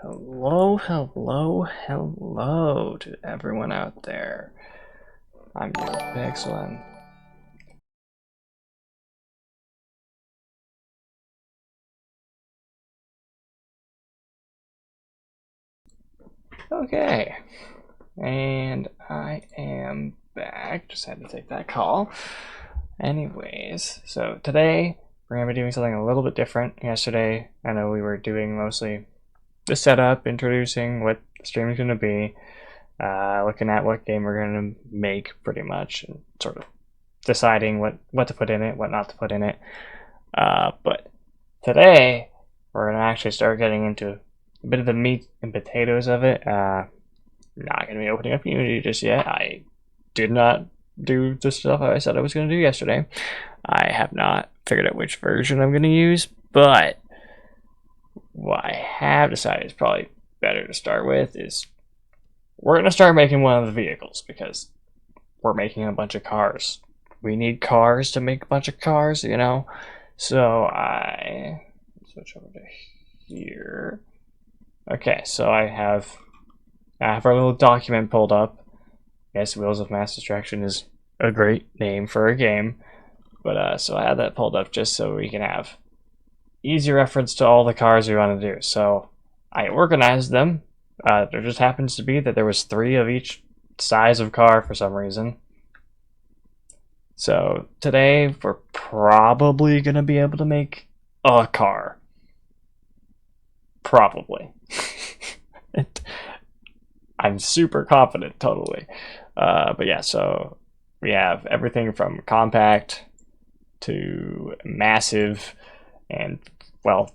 Hello, hello, hello to everyone out there. I'm your Pixelin. Okay, and I am back. Just had to take that call. Anyways, so today we're gonna be doing something a little bit different. Yesterday, I know we were doing mostly the setup, introducing what the stream is gonna be, looking at what game we're gonna make, pretty much, and sort of deciding what to put in it, what not to put in it. But today, we're going to actually start getting into a bit of the meat and potatoes of it. Not going to be opening up Unity just yet. I did not do the stuff I said I was going to do yesterday. I have not figured out which version I'm going to use, but what I have decided is probably better to start with is we're going to start making one of the vehicles because we're making a bunch of cars. We need cars to make a bunch of cars, you know? So I switch over to here. Okay, so I have our little document pulled up. Yes, Wheels of Mass Destruction is a great name for a game, but so I have that pulled up just so we can have easy reference to all the cars we want to do. So I organized them. There just happens to be that there was 3 of each size of car for some reason. So today we're probably gonna be able to make a car. Probably. I'm super confident, totally. But yeah, so we have everything from compact to massive, and well,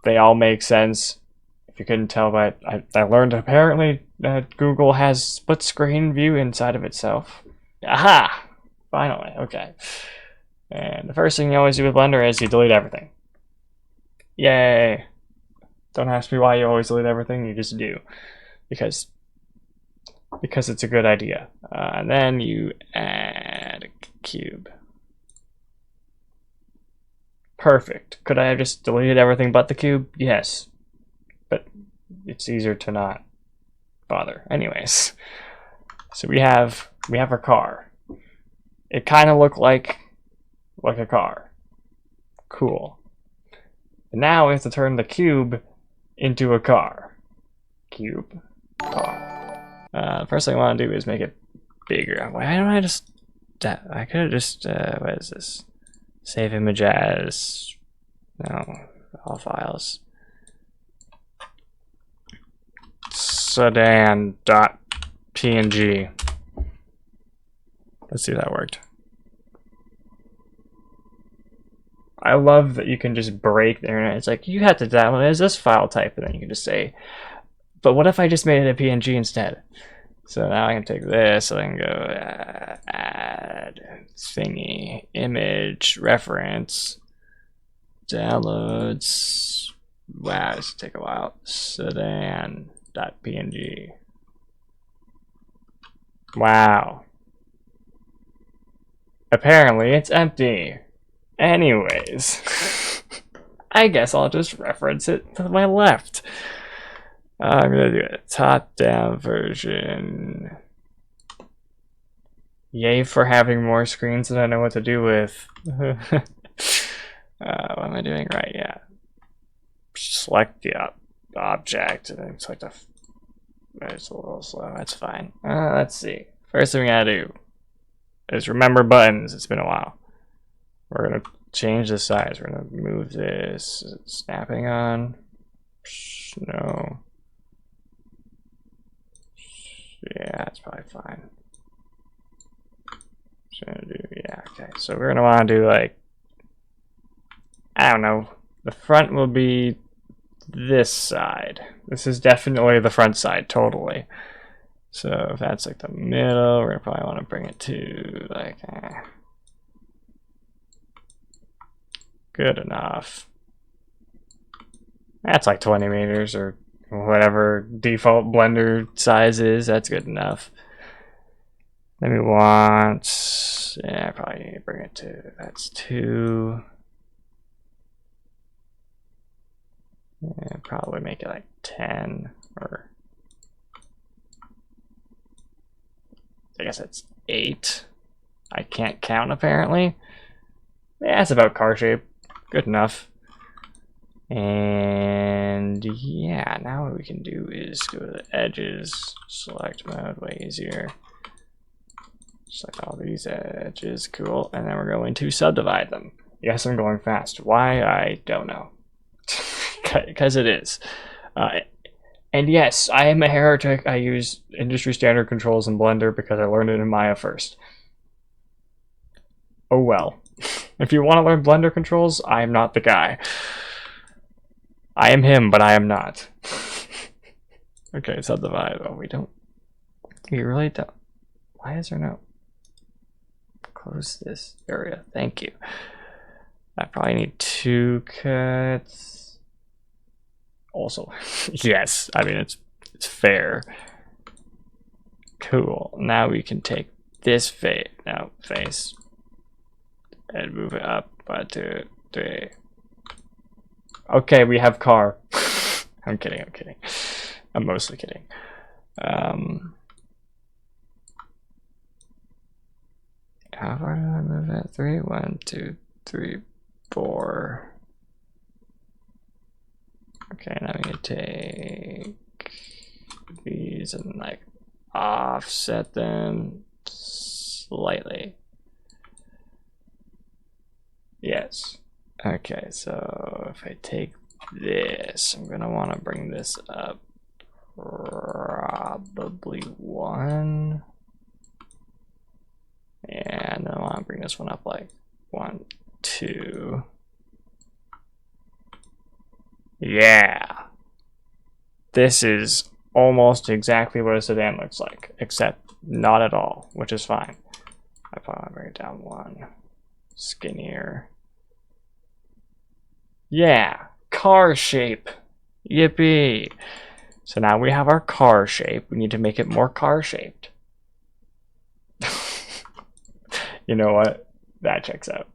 they all make sense. If you couldn't tell, but I learned apparently that Google has split screen view inside of itself. Aha! Finally, okay. And the first thing you always do with Blender is you delete everything. Yay! Don't ask me why you always delete everything, you just do. Because it's a good idea. And then you add a cube. Perfect. Could I have just deleted everything but the cube? Yes. But it's easier to not bother. Anyways. So we have our car. It kind of looked like a car. Cool. And now we have to turn the cube into a car. Cube. Car. First thing I want to do is make it bigger. Why don't I just... I could have just... what is this? Save image as... No. All files. Sedan.png. Let's see if that worked. I love that you can just break the internet. It's like, you have to download it as this file type, and then you can just say, but what if I just made it a PNG instead? So now I can take this, and I can go add thingy, image, reference, downloads. Wow, this will take a while. Sedan.png. Wow. Apparently it's empty. Anyways, I guess I'll just reference it to my left. I'm gonna do a top-down version. Yay for having more screens than I know what to do with. What am I doing right? Yeah. Select the object and then select it's a little slow. That's fine. Let's see. First thing we gotta do is remember buttons. It's been a while. We're gonna change the size. We're gonna move this. Is it snapping on? No. Yeah, that's probably fine. Yeah, okay. So we're gonna want to do like, I don't know. The front will be this side. This is definitely the front side, totally. So if that's like the middle, we're gonna probably want to bring it to like. Good enough. That's like 20 meters or whatever default Blender size is. That's good enough. Then we want, yeah, I probably need to bring it to, that's 2. And probably make it like 10 or I guess it's 8. I can't count apparently. Yeah, it's about car shape. Good enough. And yeah, now what we can do is go to the edges, select mode, way easier. Select all these edges, cool. And then we're going to subdivide them. Yes, I'm going fast. Why? I don't know. Because it is. And yes, I am a heretic. I use industry standard controls in Blender because I learned it in Maya first. Oh well. If you want to learn Blender controls, I am not the guy. I am him, but I am not. Okay, subdivide. Oh, we don't. We really don't. Why is there no? Close this area. Thank you. I probably need 2 cuts. Also, yes. I mean, it's fair. Cool. Now we can take this face and move it up by 2, 3. Okay, we have car. I'm kidding. I'm kidding. I'm mostly kidding. How far did I move that? 3, 1, 2, 3, 4. Okay, now I'm gonna take these and like offset them slightly. Yes. Okay, so if I take this, I'm gonna want to bring this up probably 1. And I want to bring this one up like 1, 2. Yeah. This is almost exactly what a sedan looks like, except not at all, which is fine. I probably want to bring it down 1. Skinnier. Yeah, car shape. Yippee. So now we have our car shape. We need to make it more car shaped. You know what? That checks out.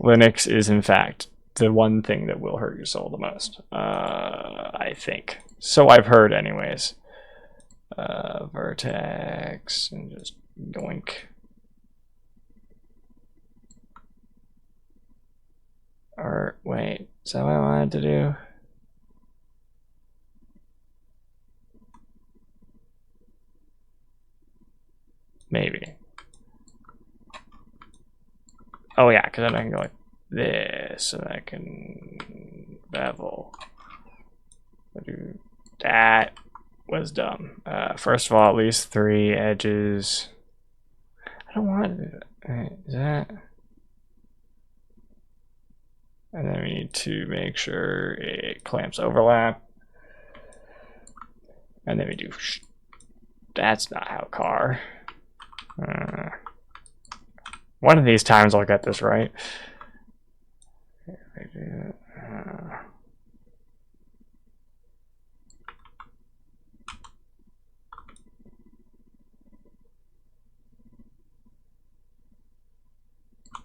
Linux is, in fact, the one thing that will hurt your soul the most. I think. So I've heard, anyways. Vertex, and just yoink. Or, wait, is that what I wanted to do? Maybe. Oh yeah, because then I can go like this, and I can bevel. That was dumb. First of all, at least 3 edges. I don't want to do that. Is that? And then we need to make sure it clamps overlap. And then we do. That's not how car. One of these times I'll get this right.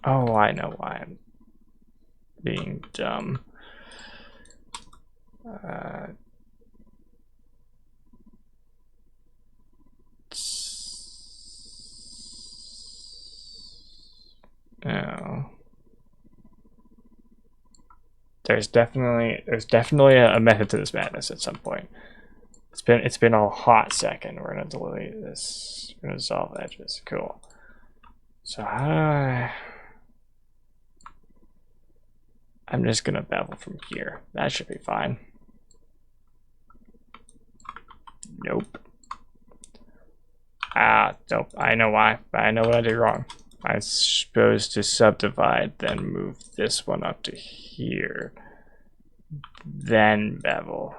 Oh, I know why I'm being dumb. No. There's definitely a method to this madness at some point. It's been a hot second. We're gonna delete this. We're gonna dissolve edges. Cool. So how do I'm just gonna bevel from here. That should be fine. Nope. Nope. I know why. I know what I did wrong. I was supposed to subdivide, then move this one up to here, then bevel.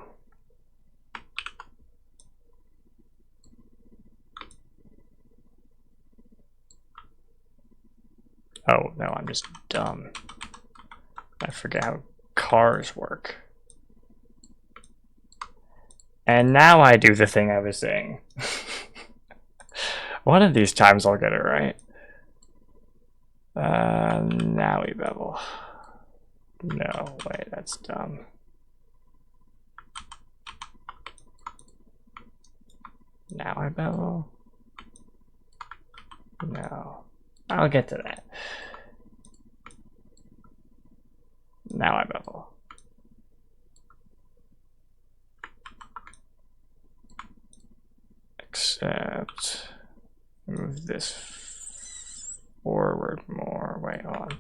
Oh, no, I'm just dumb. I forget how cars work. And now I do the thing I was saying. One of these times I'll get it right. Now we bevel. No, wait, that's dumb. Now I bevel. No. I'll get to that. Now I bevel. Except move this forward more. Wait, hold on.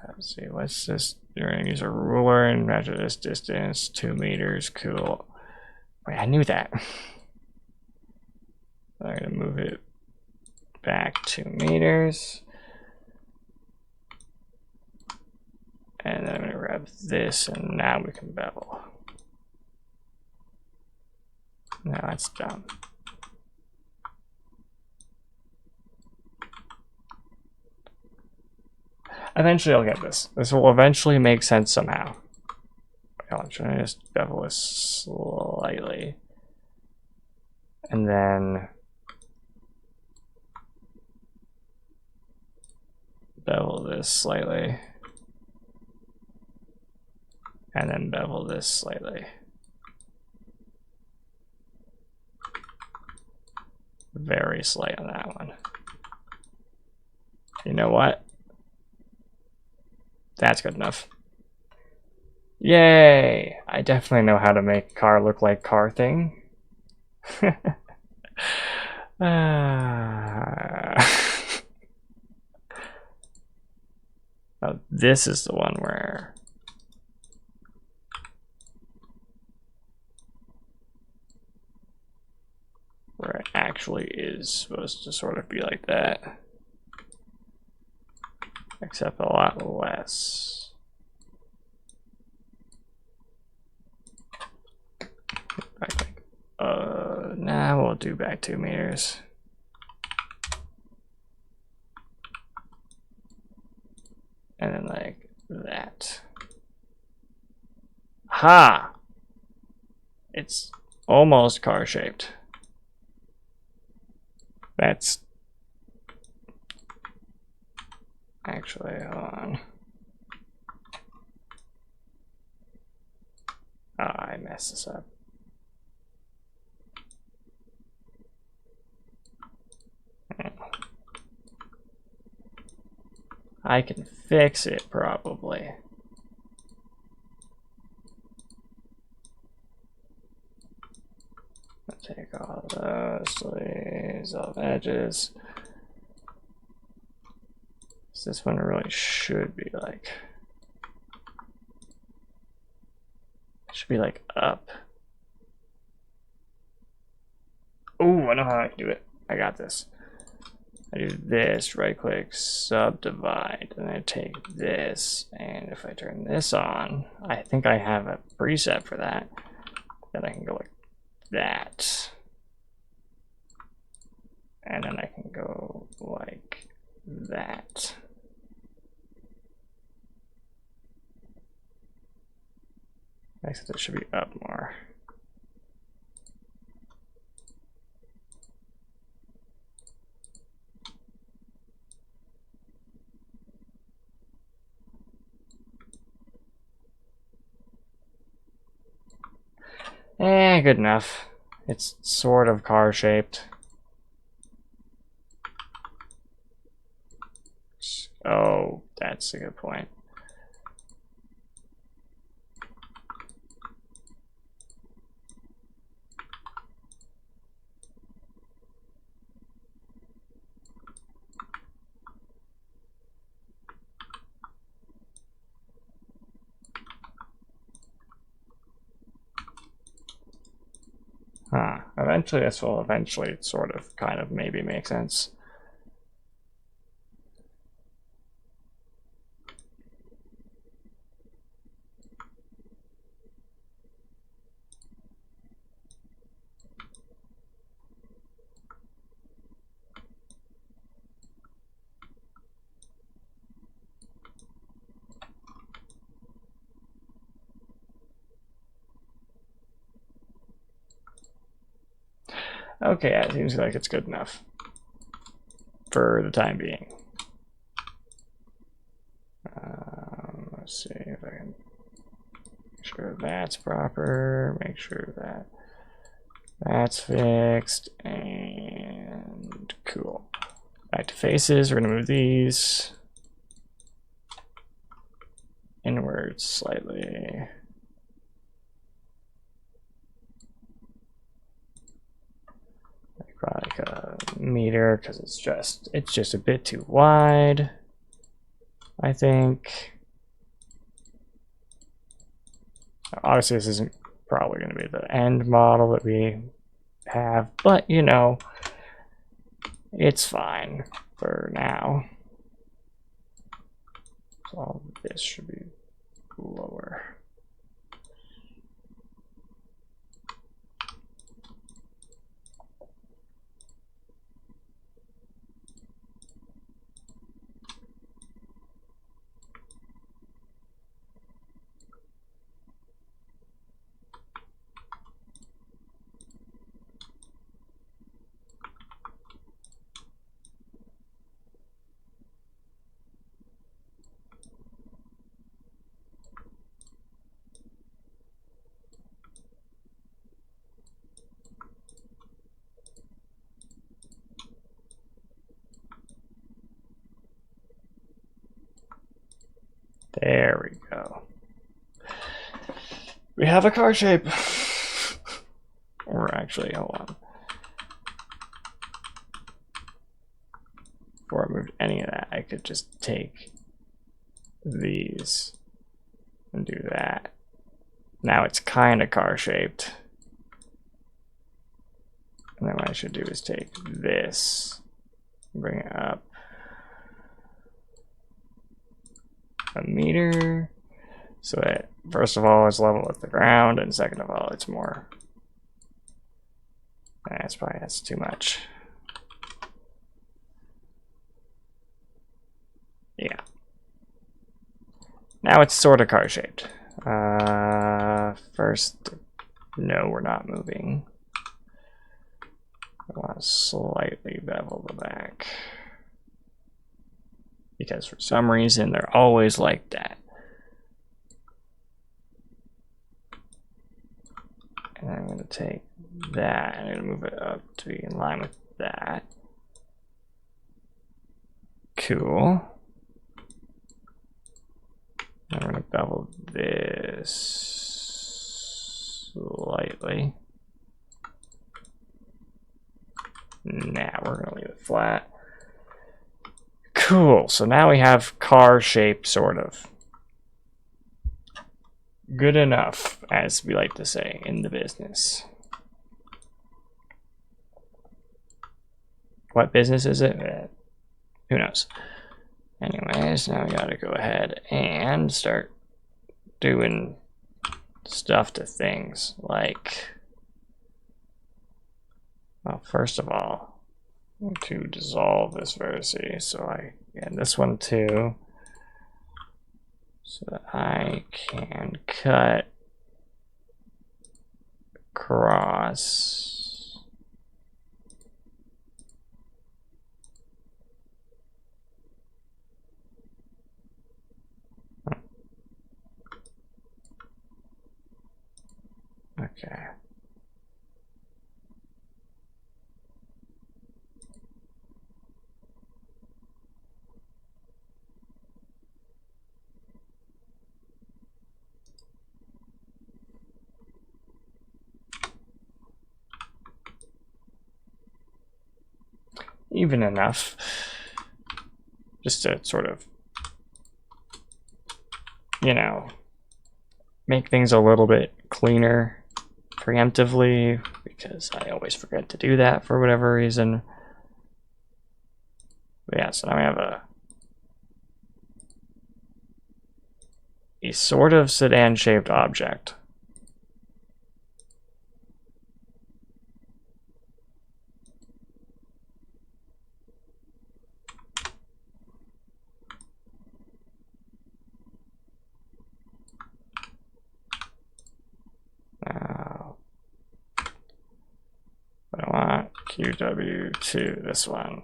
Let's see, what's this? You're gonna use a ruler and measure this distance. 2 meters, cool. Wait, I knew that. I'm gonna move it back 2 meters. And then I'm gonna grab this, and now we can bevel. Now that's done. Eventually I'll get this. This will eventually make sense somehow. I'm trying to just bevel this slightly. And then bevel this slightly. And then bevel this slightly. Very slight on that one. You know what? That's good enough. Yay! I definitely know how to make car look like car thing. Oh, this is the one where it actually is supposed to sort of be like that, except a lot less. I think. Now we'll do back 2 meters. And then like that. Ha! It's almost car shaped. That's actually, hold on. Oh, I messed this up. I can fix it probably. I'll take all those sleeves off edges. So this one really should be like, up. Oh, I know how I can do it. I got this. I do this, right click, subdivide, and I take this, and if I turn this on, I think I have a preset for that. Then I can go like that. And then I can go like that. Except it should be up more. Good enough. It's sort of car shaped. Oh, that's a good point. Huh. Eventually this will sort of kind of maybe make sense. Okay, it seems like it's good enough for the time being. Let's see if I can make sure that's proper, make sure that That's fixed, and cool. Back to faces, we're gonna move these inwards slightly. Like a meter, because it's just a bit too wide, I think. Obviously this isn't probably going to be the end model that we have, but you know, it's fine for now. So all of this should be lower. There we go. We have a car shape. Or actually, hold on. Before I moved any of that, I could just take these and do that. Now it's kind of car shaped. And then what I should do is take this, bring it up a meter, so that first of all it's level with the ground, and second of all it's more. That's too much. Yeah. Now it's sort of car shaped. First, no, we're not moving. I want to slightly bevel the back, because for some reason they're always like that. And I'm going to take that and I'm going to move it up to be in line with that. Cool. I'm going to bevel this slightly. Nah, we're going to leave it flat. Cool, so now we have car shape, sort of. Good enough, as we like to say in the business. What business is it? Who knows? Anyways, now we gotta go ahead and start doing stuff to things like, well, first of all, to dissolve this vertice, so and this one too, so that I can cut across. Okay. Even enough, just to sort of, you know, make things a little bit cleaner preemptively, because I always forget to do that for whatever reason. But yeah, so now we have a sort of sedan-shaped object. Now, I want QW2, this one.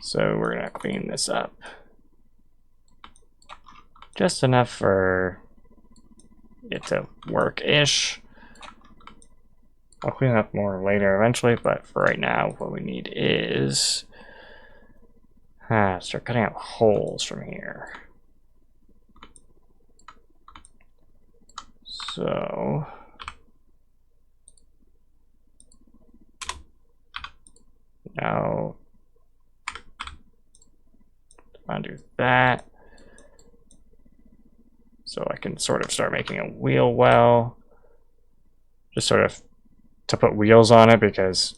So we're gonna clean this up. Just enough for it to work-ish. I'll clean up more later eventually, but for right now, what we need is start cutting out holes from here. So now I'll do that. So I can sort of start making a wheel well. Just sort of to put wheels on it, because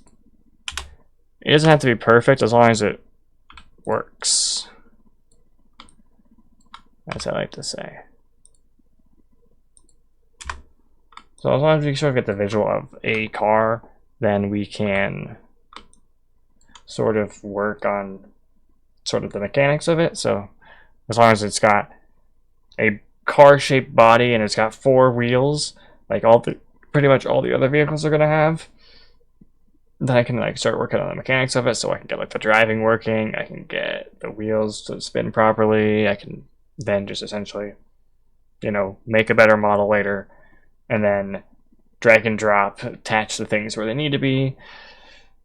it doesn't have to be perfect as long as it works, as I like to say. So as long as we sort of get the visual of a car, then we can sort of work on sort of the mechanics of it. So as long as it's got a car-shaped body and it's got 4 wheels, like pretty much all the other vehicles are gonna have, then I can like start working on the mechanics of it. So I can get like the driving working, I can get the wheels to spin properly, I can then just essentially, you know, make a better model later, and then drag and drop, attach the things where they need to be.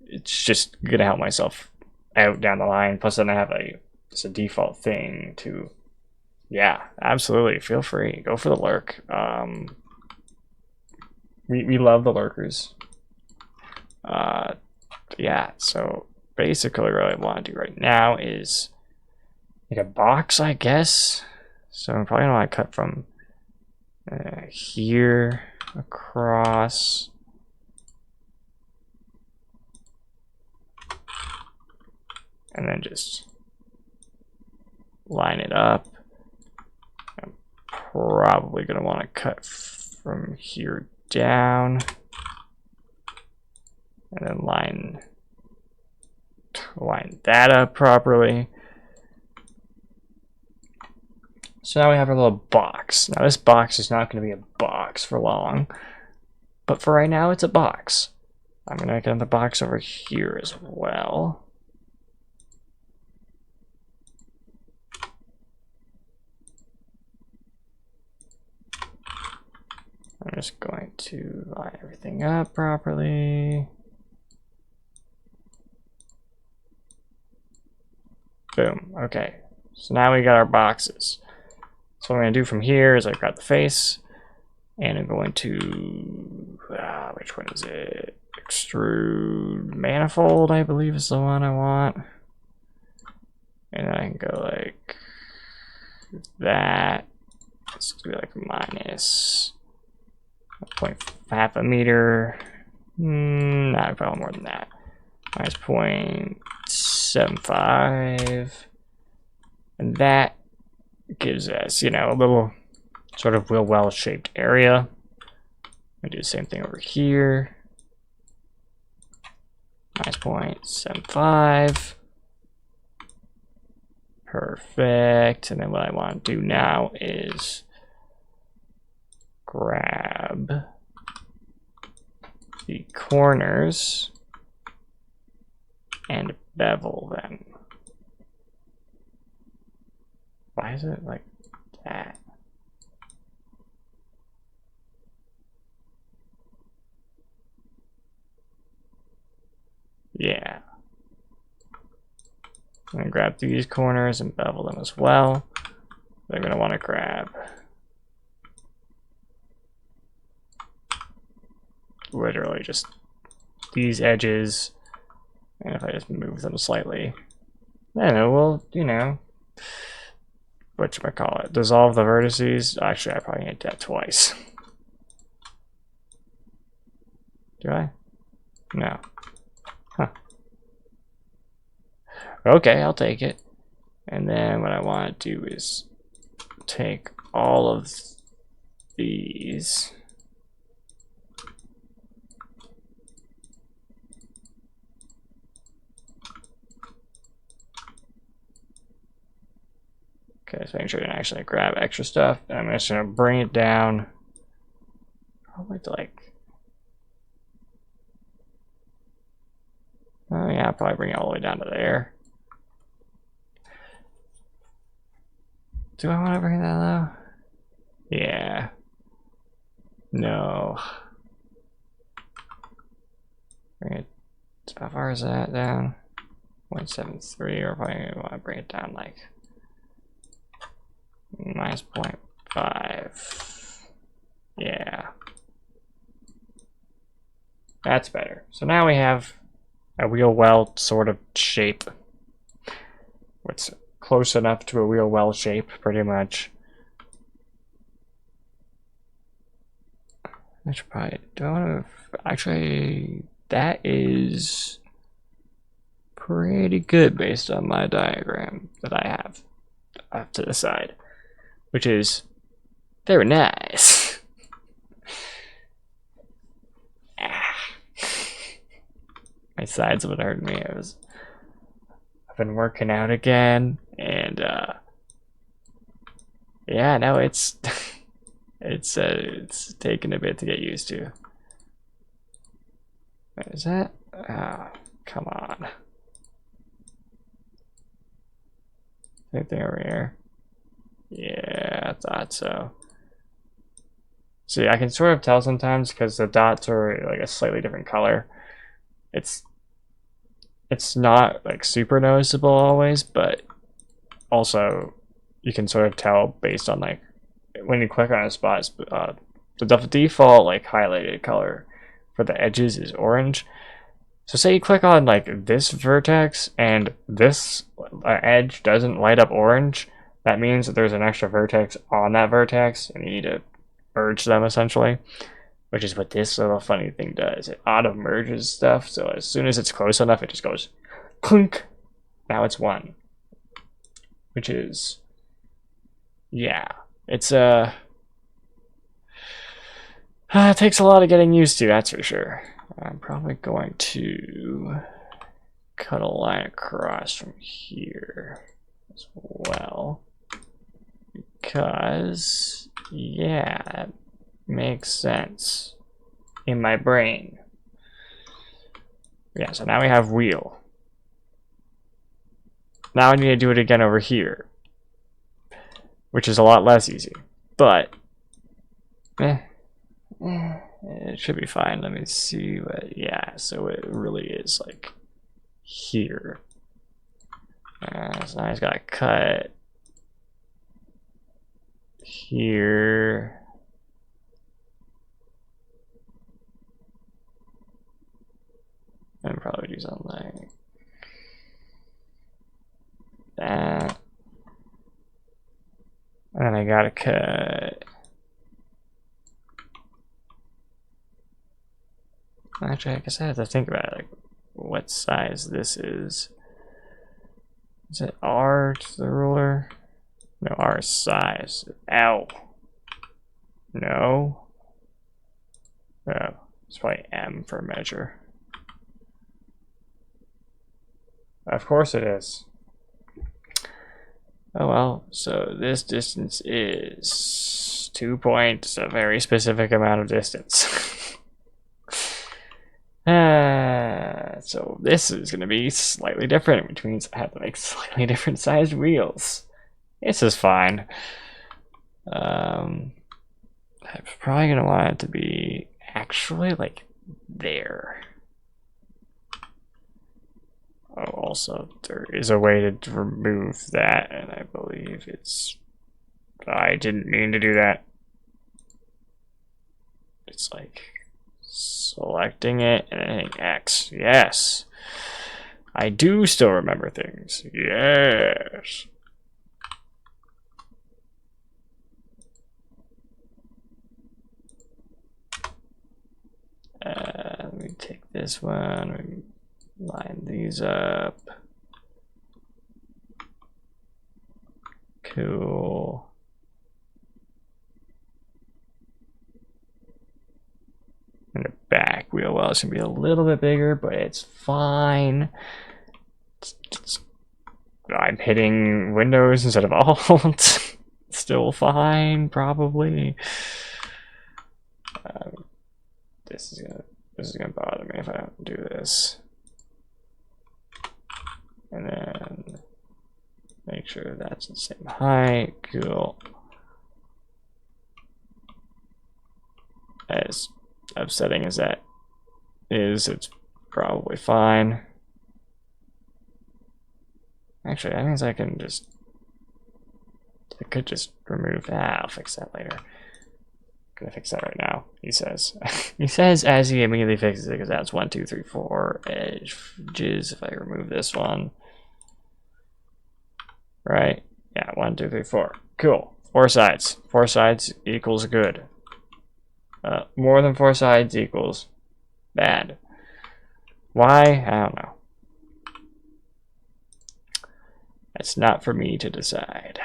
It's just gonna help myself out down the line. Plus, then I have just a default thing to. Yeah, absolutely. Feel free. Go for the lurk. We love the lurkers. Yeah. So basically, what I want to do right now is make a box, I guess. So I'm probably gonna want to cut from here across. And then just line it up. I'm probably going to want to cut from here down. And then line that up properly. So now we have our little box. Now this box is not going to be a box for long, but for right now it's a box. I'm going to make another box over here as well. I'm just going to line everything up properly. Boom. Okay. So now we got our boxes. So what I'm going to do from here is I grab the face, and I'm going to, which one is it? Extrude manifold, I believe is the one I want. And then I can go like that. Let's do like minus 0.5 a meter. Nah, probably more than that. Minus 0.75. And that gives us, you know, a little sort of well-shaped area. I do the same thing over here. Minus 0.75. Perfect. And then what I want to do now is grab the corners and bevel them. Why is it like that? Yeah. I'm gonna grab these corners and bevel them as well. I'm gonna want to grab literally just these edges, and if I just move them slightly, I don't know, well, you know, whatchamacallit, dissolve the vertices. Actually, I probably need that twice. Do I? No. Huh. Okay, I'll take it. And then what I want to do is take all of these. Okay, so make sure you can actually grab extra stuff. And I'm just gonna bring it down. Probably to like, oh yeah, I'll probably bring it all the way down to there. Do I want to bring that low? Yeah. No. how far is that down? 0.73, or probably want to bring it down like minus 0.5. Yeah. That's better. So now we have a wheel well sort of shape. It's close enough to a wheel well shape, pretty much. I should probably don't actually, that is pretty good based on my diagram that I have off to the side, which is very nice. My sides have been hurting me. I've been working out again, and yeah, no, it's it's taken a bit to get used to. Wait, is that? Oh, come on. Same thing over here. Yeah, I thought so. See, I can sort of tell sometimes because the dots are like a slightly different color. It's not like super noticeable always, but also you can sort of tell based on like when you click on a spot, the default like highlighted color for the edges is orange. So say you click on like this vertex and this edge doesn't light up orange, that means that there's an extra vertex on that vertex and you need to merge them essentially, which is what this little funny thing does. It auto merges stuff, so as soon as it's close enough, it just goes clunk. Now it's one, which is, yeah, it's it takes a lot of getting used to, that's for sure. I'm probably going to cut a line across from here as well, because yeah, it makes sense in my brain. Yeah, so now we have wheel. Now I need to do it again over here, which is a lot less easy, but it should be fine. Let me see what, yeah, so it really is like here. So I just gotta cut here. And probably do something like that. And I gotta cut. Actually, I guess I have to think about it, like what size this is. Is it R to the ruler? No, R is size. L. No. Oh, it's probably M for measure. Of course it is. Oh well, so this distance is 2 points, a very specific amount of distance. So this is going to be slightly different, which means I have to make slightly different sized wheels. This is fine. I'm probably going to want it to be actually like there. Oh, also, there is a way to remove that, and I believe it's... I didn't mean to do that. It's like selecting it and then hitting X. Yes. I do still remember things. Yes. Let me take this one. Line these up. Cool. And the back wheel well is gonna be a little bit bigger, but it's fine. I'm hitting Windows instead of Alt. Still fine, probably. This is gonna bother me if I don't do this. And then make sure that's the same height. Cool. As upsetting as that is, it's probably fine. Actually, that means I can just... I could just remove that. I'll fix that later. I'm gonna fix that right now, he says. He says as he immediately fixes it, because that's 1, 2, 3, 4 edges. If I remove this one. Right? Yeah, 1, 2, 3, 4. Cool. 4 sides. 4 sides equals good. More than 4 sides equals bad. Why? I don't know. That's not for me to decide.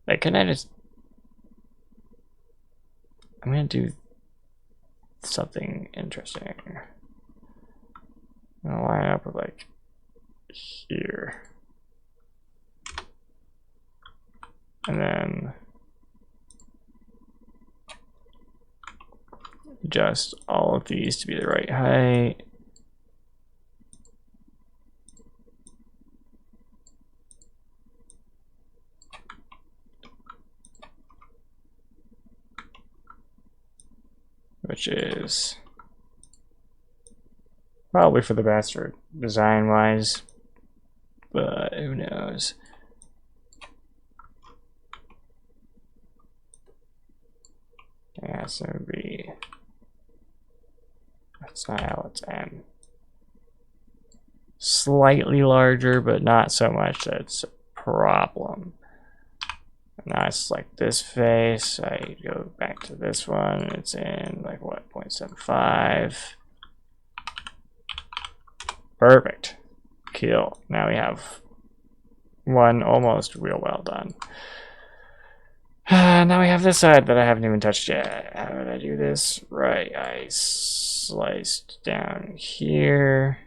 Like, can I just... I'm gonna do something interesting. I'm gonna line up with, like, here. And then... adjust all of these to be the right height. Which is probably for the best for design wise, but who knows. Yeah, so it would be, that's not L, it's M. Slightly larger, but not so much that it's a problem. Now it's like this face. I go back to this one. It's in like what, 0.75. Perfect. Kill. Now we have one almost real well done. Now we have this side that I haven't even touched yet. How did I do this? Right, I sliced down here.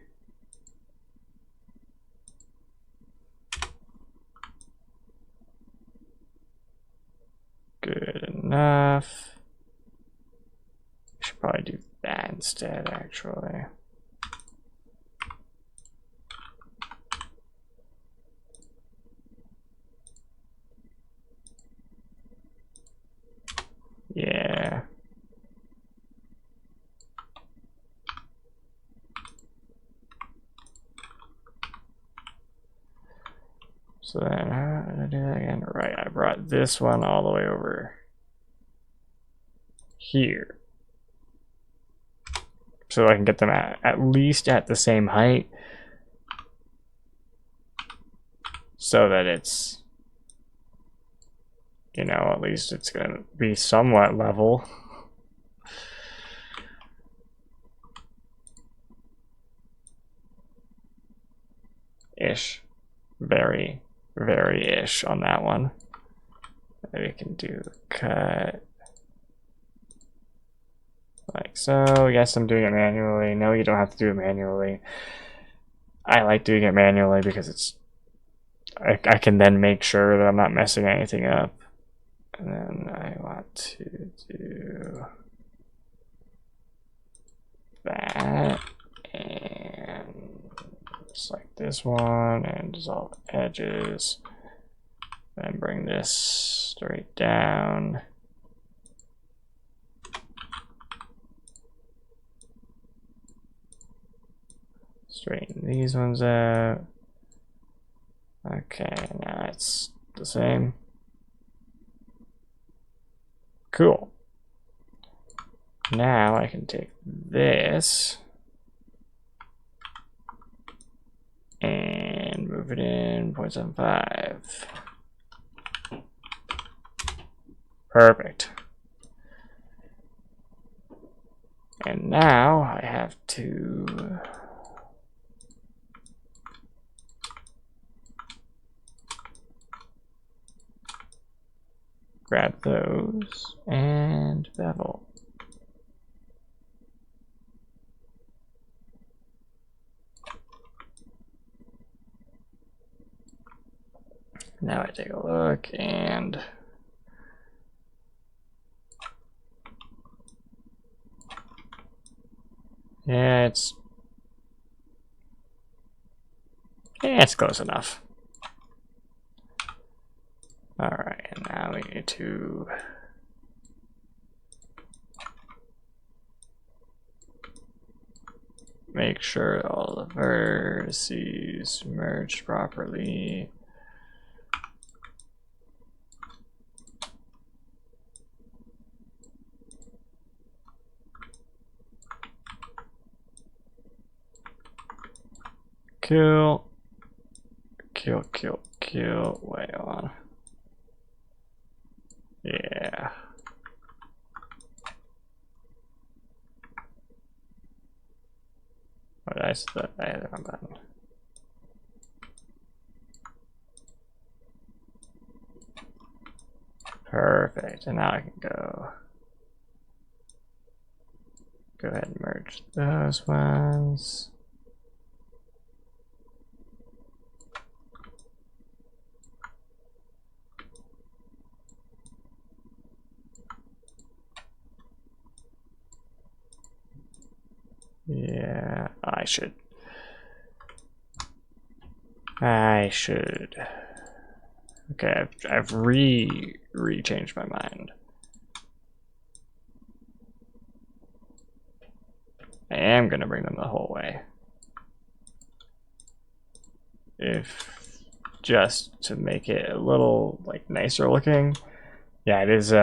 Good enough. Should probably do that instead, actually. Yeah. So then, how did I do that again? Right, I brought this one all the way over here. So I can get them at least at the same height. So that it's, you know, at least it's going to be somewhat level. Ish. Very, very ish on that one. Maybe we can do cut. Like so. Yes, I'm doing it manually. No, you don't have to do it manually. I like doing it manually because it's, I can then make sure that I'm not messing anything up. And then I want to do that, and select this one and dissolve edges. Then bring this straight down. Straighten these ones out. Okay, now it's the same. Cool. Now I can take this and move it in 0.75. Perfect. And now I have to grab those and bevel. Now I take a look and yeah, it's close enough. All right, and now we need to make sure all the vertices merged properly. Kill. Wait on. Yeah. What did I say? I had the wrong button. Perfect. And now I can go ahead and merge those ones. Yeah, I should. Okay, I've changed my mind. I am gonna bring them the whole way. If just to make it a little like nicer looking. Yeah, it is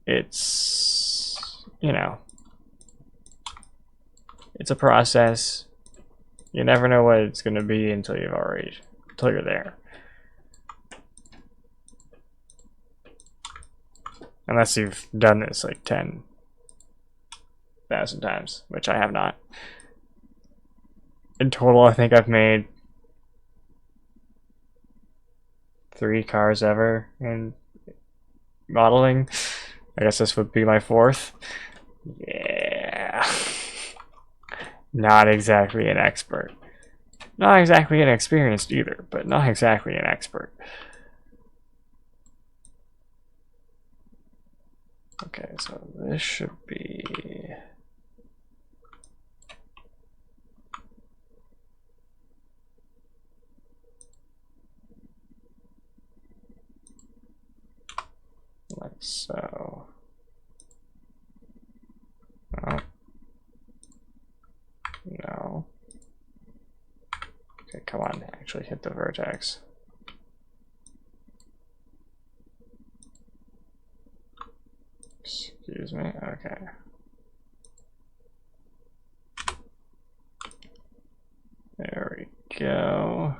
it's, you know, it's a process. You never know what it's going to be until you're there. Unless you've done this like 10,000 times, which I have not. In total, I think I've made 3 cars ever in modeling. I guess this would be my 4th. Yeah. Not exactly an expert. Not exactly inexperienced either, but not exactly an expert. Okay, so this should be... like so. Oh. No. Okay, come on, actually hit the vertex. Excuse me, okay. There we go.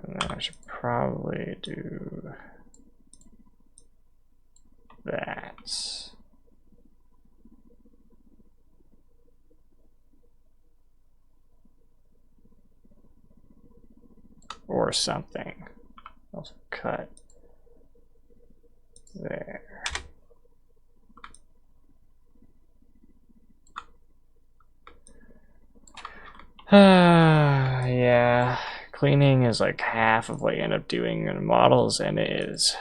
And then I should probably do that. Or something. Also cut there. Yeah, cleaning is like half of what you end up doing in models, and it's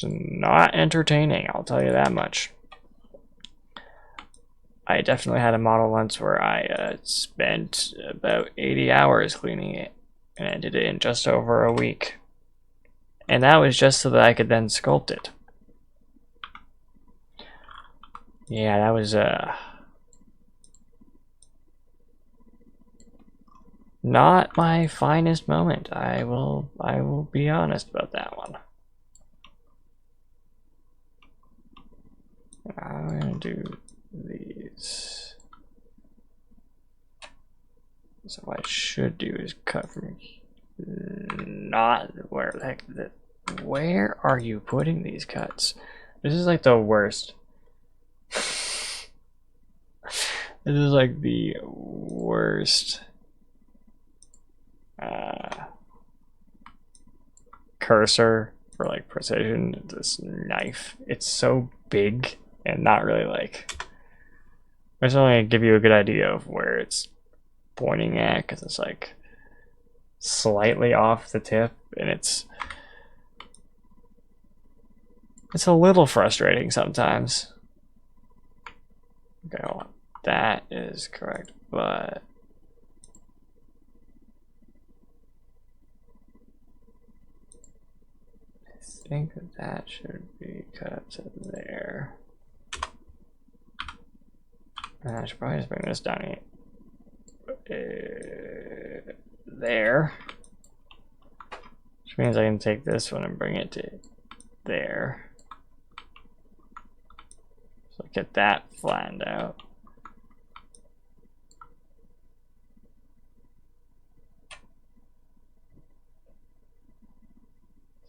not entertaining, I'll tell you that much. I definitely had a model once where I spent about 80 hours cleaning it, and I did it in just over a week. And that was just so that I could then sculpt it. Yeah, that was not my finest moment. I will be honest about that one. I'm gonna do these. So what I should do is cut from not where the heck where are you putting these cuts? This is like the worst. This is like the worst cursor for like precision. This knife, it's so big and not really like. I just want to give you a good idea of where it's pointing at, because it's like slightly off the tip, and it's a little frustrating sometimes. Okay, hold on. That is correct, but think that should be cut to there. And I should probably just bring this down here. There. Which means I can take this one and bring it to there. So get that flattened out.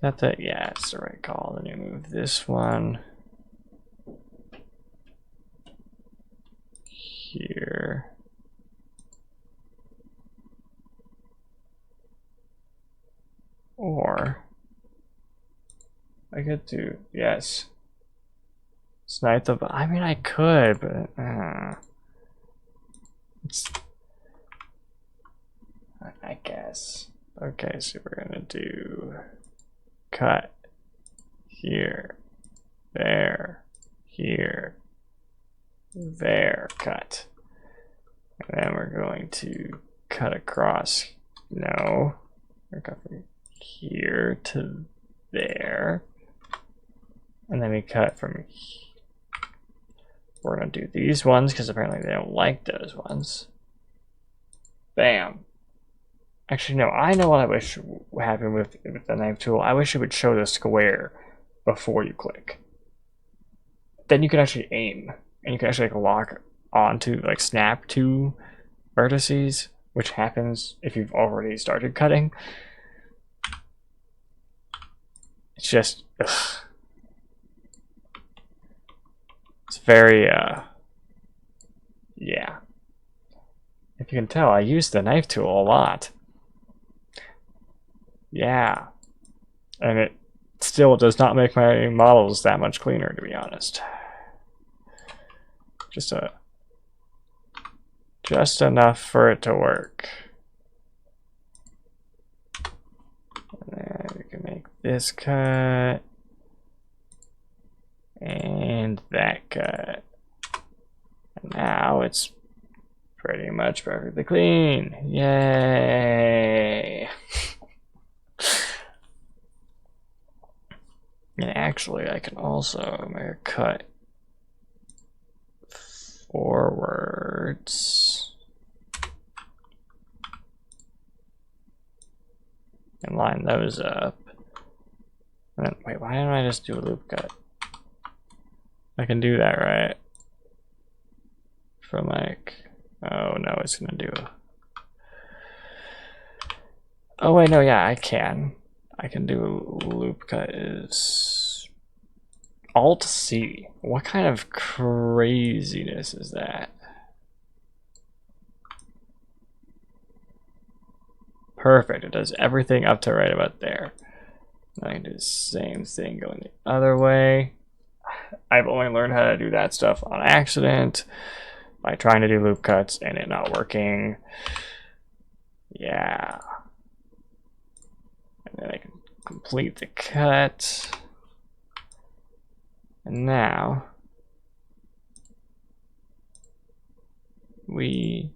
That's it. Yeah, it's the right call. Then you move this one here. Or I could do, yes, snipe the, I mean I could, but I guess. Okay, so we're gonna do cut here, there, here, there, cut. And then we're going to cut across. No, we're going from here to there. And then we cut from here. We're going to do these ones because apparently they don't like those ones. Bam. Actually, no, I know what I wish would happen with the knife tool. I wish it would show the square before you click. Then you can actually aim. And you can actually like lock onto, like snap to vertices, which happens if you've already started cutting. It's just, ugh. It's very, yeah. If you can tell, I use the knife tool a lot. Yeah. And it still does not make my models that much cleaner, to be honest. Just enough for it to work. And then we can make this cut. And that cut. And now it's pretty much perfectly clean. Yay! And actually, I can also make a cut forwards and line those up. And then, wait, why don't I just do a loop cut? I can do that, right? From like, oh no, it's gonna do a, oh wait, no, yeah, I can do a loop cut. Is Alt C. What kind of craziness is that? Perfect, it does everything up to right about there. I can do the same thing going the other way. I've only learned how to do that stuff on accident by trying to do loop cuts and it not working. Yeah. And then I can complete the cut. And now we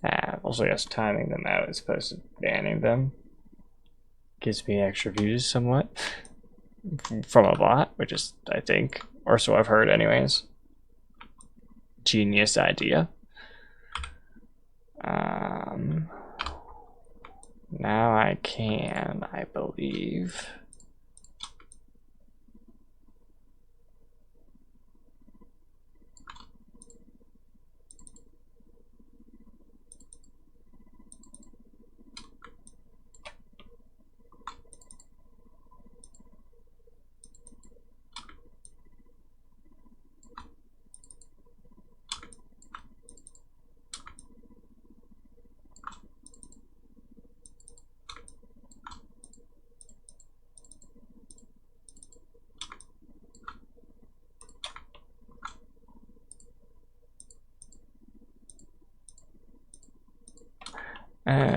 have, also yes, timing them out as opposed to banning them. Gives me extra views somewhat from a bot, which is, I think, or so I've heard anyways. Genius idea. Now I can, I believe,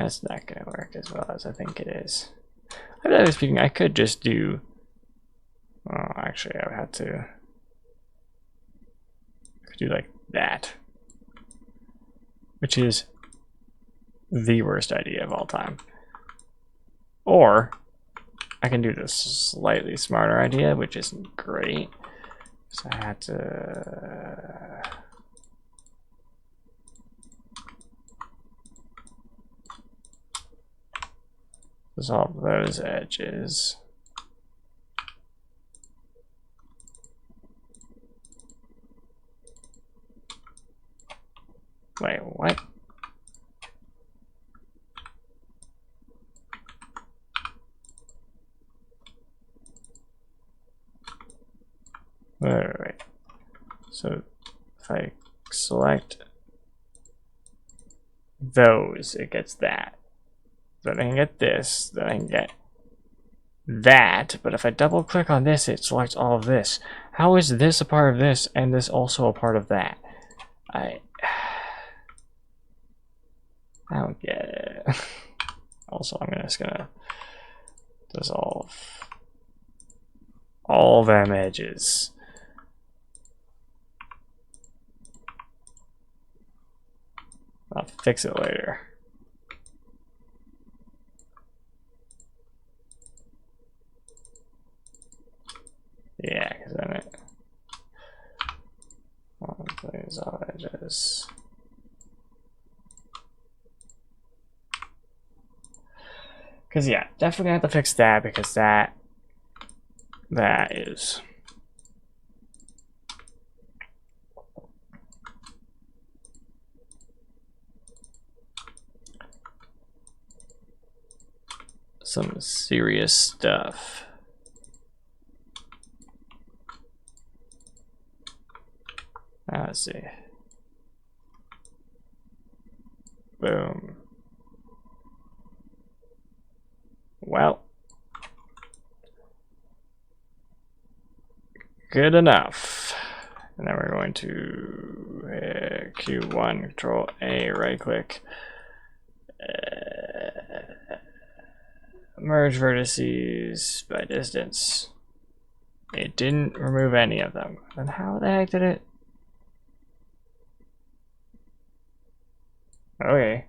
it's not going to work as well as I think it is. I was speaking, I could just do, oh, actually I would have to do like that, which is the worst idea of all time. Or I can do this slightly smarter idea, which isn't great. So I had to dissolve those edges. Wait, what? Wait. So if I select those, it gets that. Then I can get this, then I can get that, but if I double click on this, it selects all of this. How is this a part of this and this also a part of that? I don't get it. Also, I'm just gonna dissolve all them edges. I'll fix it later. Yeah, because then it plays all edges. Because yeah, definitely have to fix that because that is some serious stuff. Now let's see. Boom. Well, good enough. And then we're going to Q1, Control A, right click. Merge vertices by distance. It didn't remove any of them. Then how the heck did it? Okay.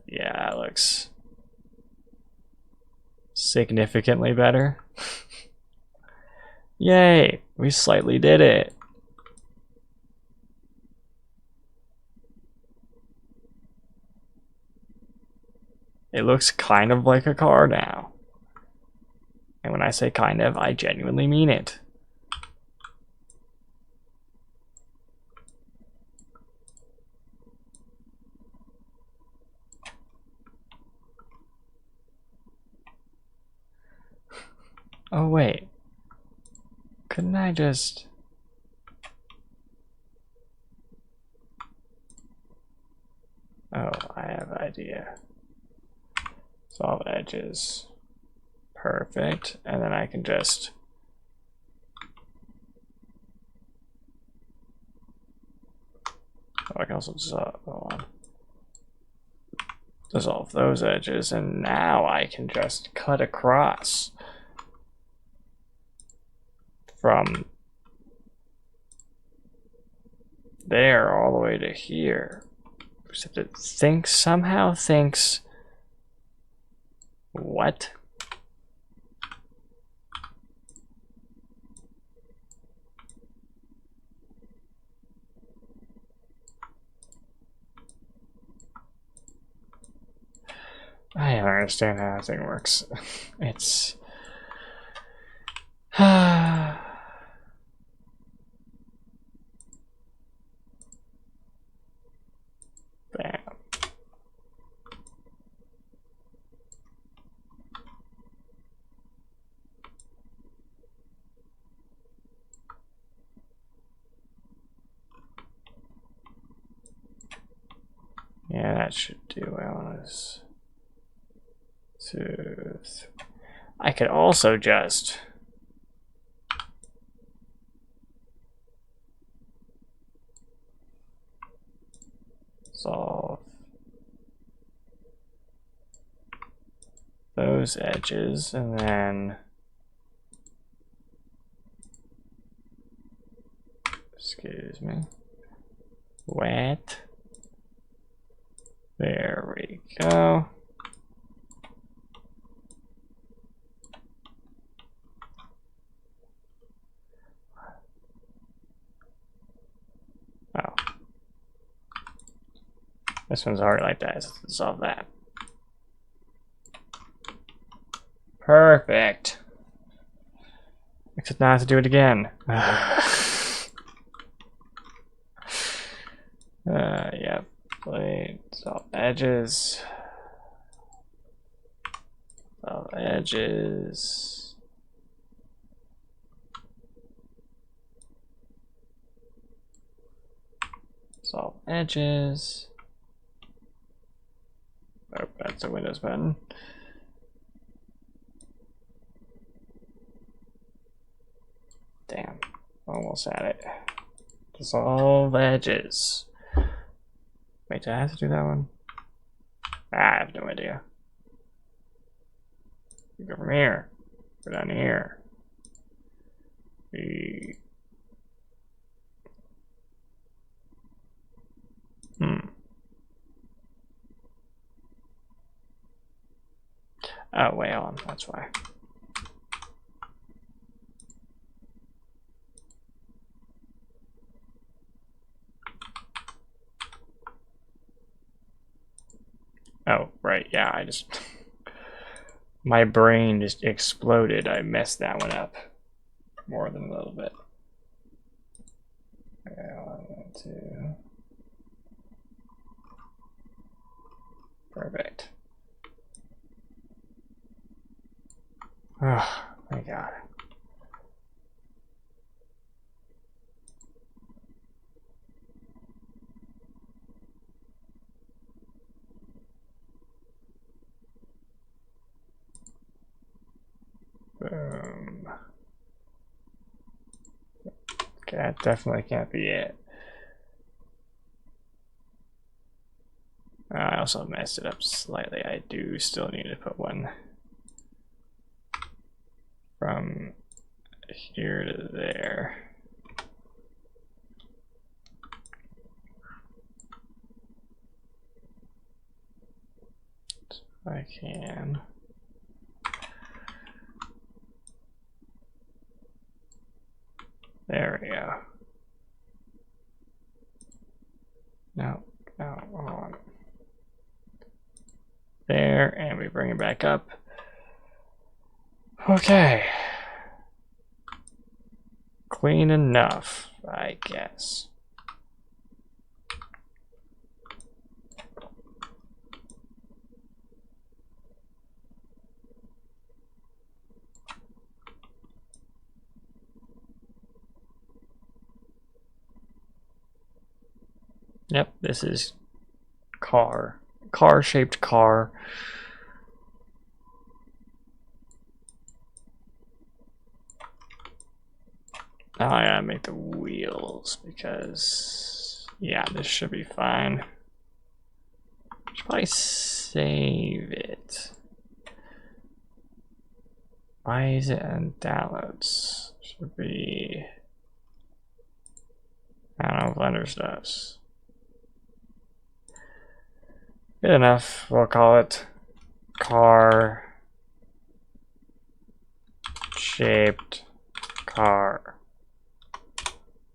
Yeah, that looks significantly better. Yay, we slightly did it. It looks kind of like a car now. And when I say kind of, I genuinely mean it. Oh wait, couldn't I just... Oh, I have an idea. Solve edges. Perfect. And then I can just... Oh, I can also dissolve those edges, and now I can just cut across from there all the way to here. Except it somehow thinks, what? I don't understand how that thing works. It's... Bam. Yeah, that should do. I want to... I could also just... solve those edges, and then... Excuse me. Wet. There, There we go. Oh. This one's already like that. Let's dissolve that. Perfect. Except now I have to do it again. Yeah. Plate, dissolve edges. Dissolve edges. Dissolve edges. Oh, that's a Windows button. Damn, almost had it. Dissolve edges. Wait, do I have to do that one? I have no idea. You go from here. Go down here. Oh, wait, hold on. That's why. Oh, right. Yeah, I just... My brain just exploded. I messed that one up. More than a little bit. Okay, 1, 2. Perfect. Oh, my God. Boom. Okay, that definitely can't be it. I also messed it up slightly. I do still need to put one from here to there. So I can. There we go. No, hold on. There, and we bring it back up. Okay. Clean enough, I guess. Yep, this is car-shaped car. Now I gotta make the wheels because, yeah, this should be fine. Should probably save it. Why is it in downloads? Should be, I don't know, Blender stuffs. Good enough. We'll call it car shaped car.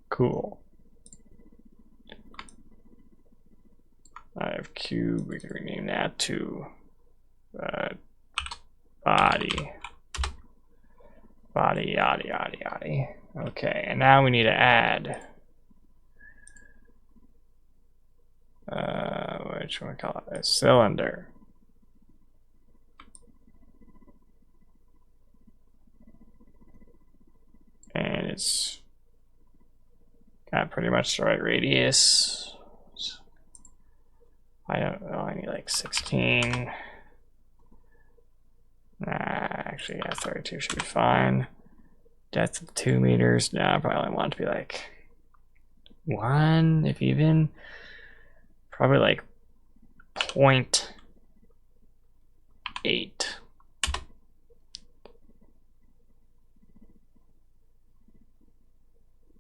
Cool. I have cube. We can rename that to body. Body, yada, yada, yada. Okay, and now we need to add. What should we call it? A cylinder. And it's got pretty much the right radius. I don't know, I need like 16. Nah, actually, yeah, 32 should be fine. Depth of 2 meters. No, I probably want it to be like 1, if even. Probably like 0.8.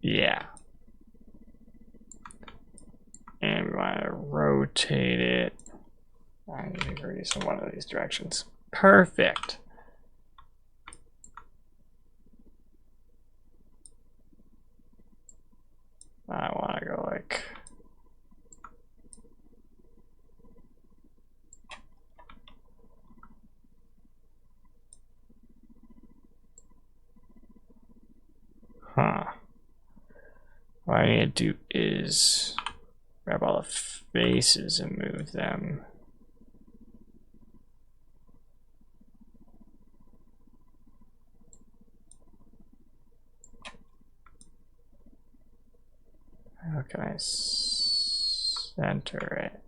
Yeah. And we want to rotate it. I 90 degrees in one of these directions. Perfect. I want to go like... Huh. What I need to do is grab all the faces and move them. How can I center it?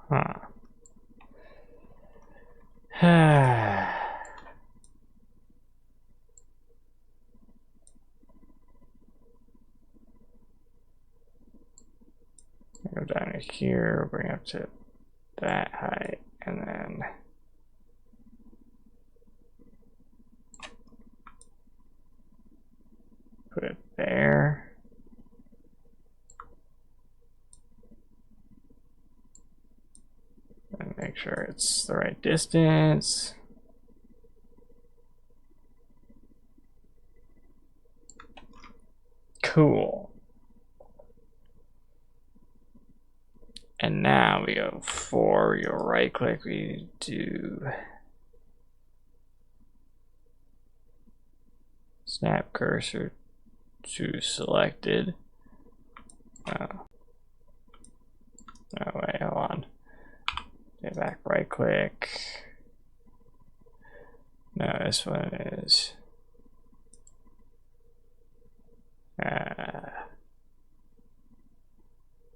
Huh. Go down to here, bring up to that height, and then put it there. And make sure it's the right distance. Cool. And now we go for your right click, we do snap cursor to selected. Oh, wait, hold on. Get back, right click. No, this one is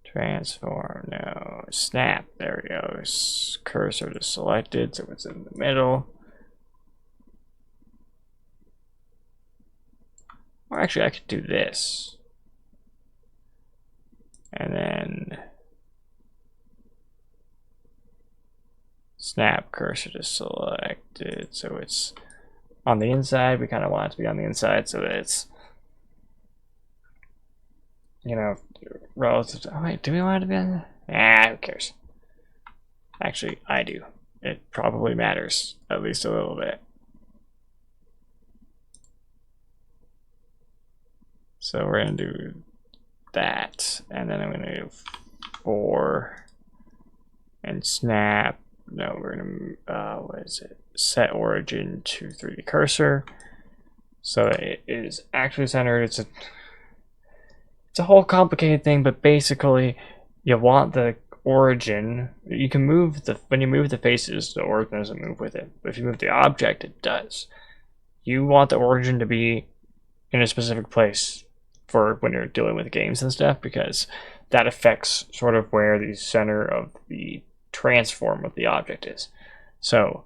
transform, no, snap, there we go. Cursor to selected, so it's in the middle. Or actually, I could do this. And then snap cursor to selected, so it's on the inside. We kind of want it to be on the inside so that it's, you know, relative to, oh wait, do we want it to be on the, who cares? Actually, I do. It probably matters, at least a little bit. So we're gonna do that, and then I'm gonna do 4 and snap. No, we're gonna what is it? Set origin to 3D cursor, so it is actually centered. It's a whole complicated thing, but basically, you want the origin. You can move when you move the faces, the origin doesn't move with it. But if you move the object, it does. You want the origin to be in a specific place for when you're dealing with games and stuff, because that affects sort of where the center of the transform of the object is. So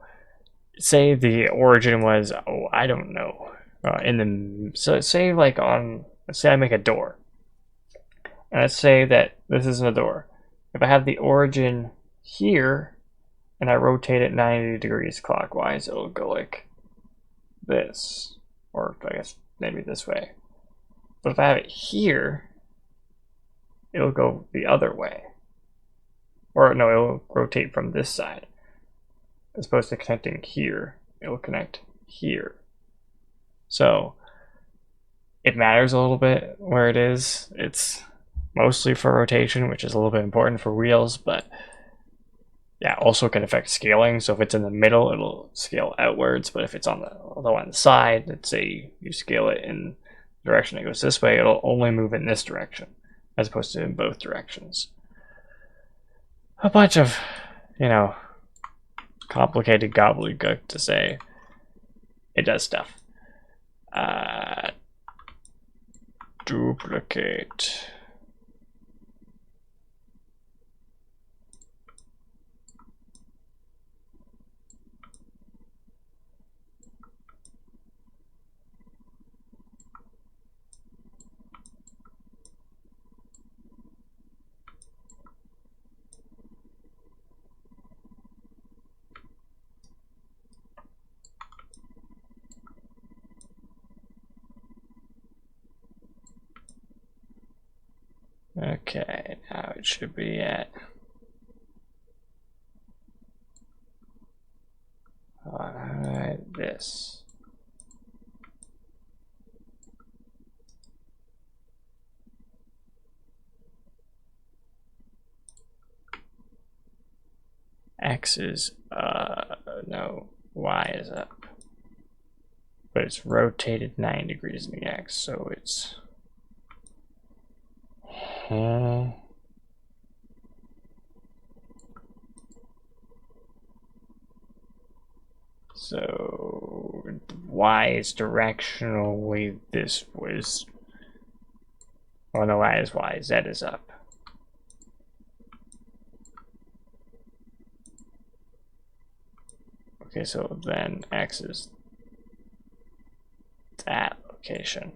say the origin was, oh, I don't know, so say like on, let's say I make a door, and let's say that this isn't a door. If I have the origin here and I rotate it 90 degrees clockwise, it'll go like this, or I guess maybe this way. But if I have it here, it'll go the other way. Or no, it'll rotate from this side. As opposed to connecting here, it'll connect here. So it matters a little bit where it is. It's mostly for rotation, which is a little bit important for wheels, but yeah, also can affect scaling. So if it's in the middle, it'll scale outwards, but if it's on the side, let's say you scale it in the direction it goes this way, it'll only move in this direction, as opposed to in both directions. A bunch of, you know, complicated gobbledygook to say. It does stuff. Duplicate. Okay, now it should be at. Alright, this. X is, no, Y is up. But it's rotated 9 degrees in the X, so it's. So Y is directionally this was. Oh no, Y is Y, Z is up. Okay, so then X is that location.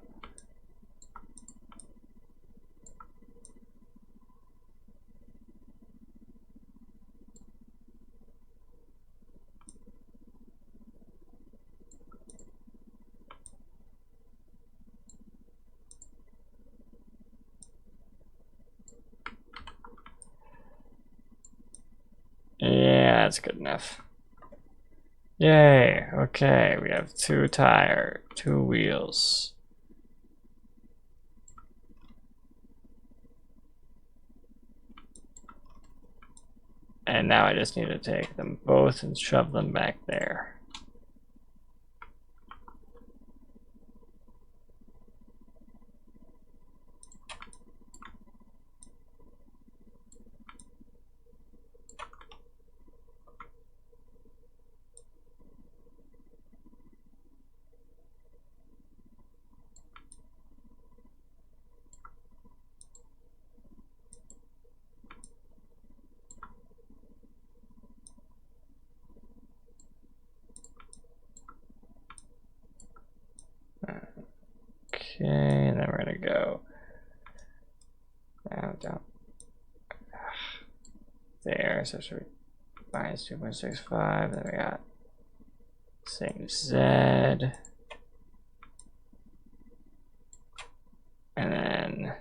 Yeah, that's good enough. Yay, okay, we have 2 wheels. And now I just need to take them both and shove them back there. Okay, and then we're gonna go down there. So should we minus 2.65? Then we got same Z, and then